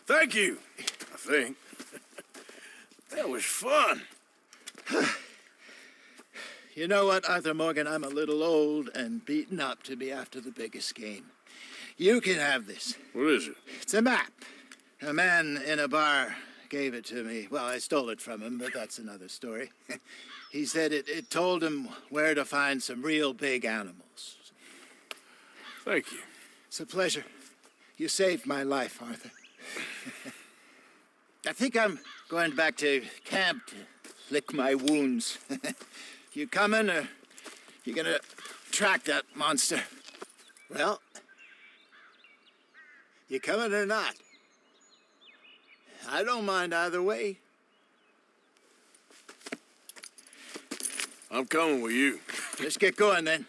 Thank you, I think. That was fun. You know what, Arthur Morgan? I'm a little old and beaten up to be after the biggest game. You can have this. What is it? It's a map. A man in a bar gave it to me. Well, I stole it from him, but that's another story. He said it told him where to find some real big animals. Thank you. It's a pleasure. You saved my life, Arthur. I think I'm going back to camp to lick my wounds. You coming, or you gonna track that monster? Well, you coming or not? I don't mind either way. I'm coming with you. Let's get going, then.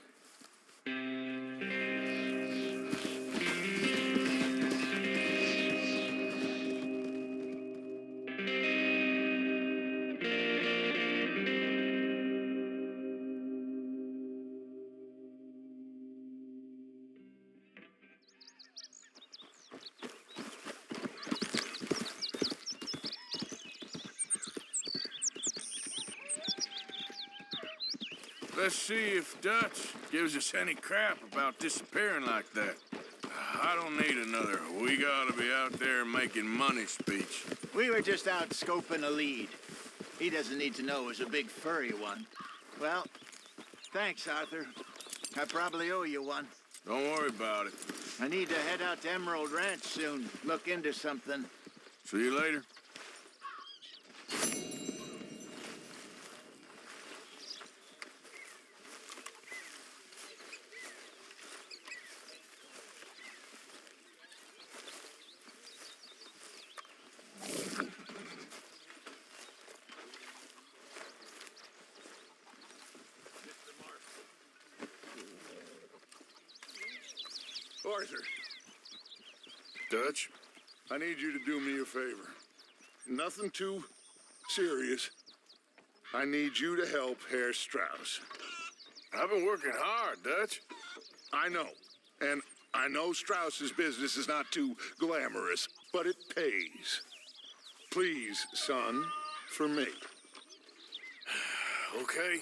Let's see if Dutch gives us any crap about disappearing like that. I don't need another "we gotta be out there making money" speech. We were just out scoping a lead. He doesn't need to know it was a big furry one. Well, thanks, Arthur. I probably owe you one. Don't worry about it. I need to head out to Emerald Ranch soon. Look into something. See you later. Arthur. Dutch, I need you to do me a favor. Nothing too serious. I need you to help Herr Strauss. I've been working hard, Dutch. I know. And I know Strauss's business is not too glamorous, but it pays. Please, son, for me. Okay.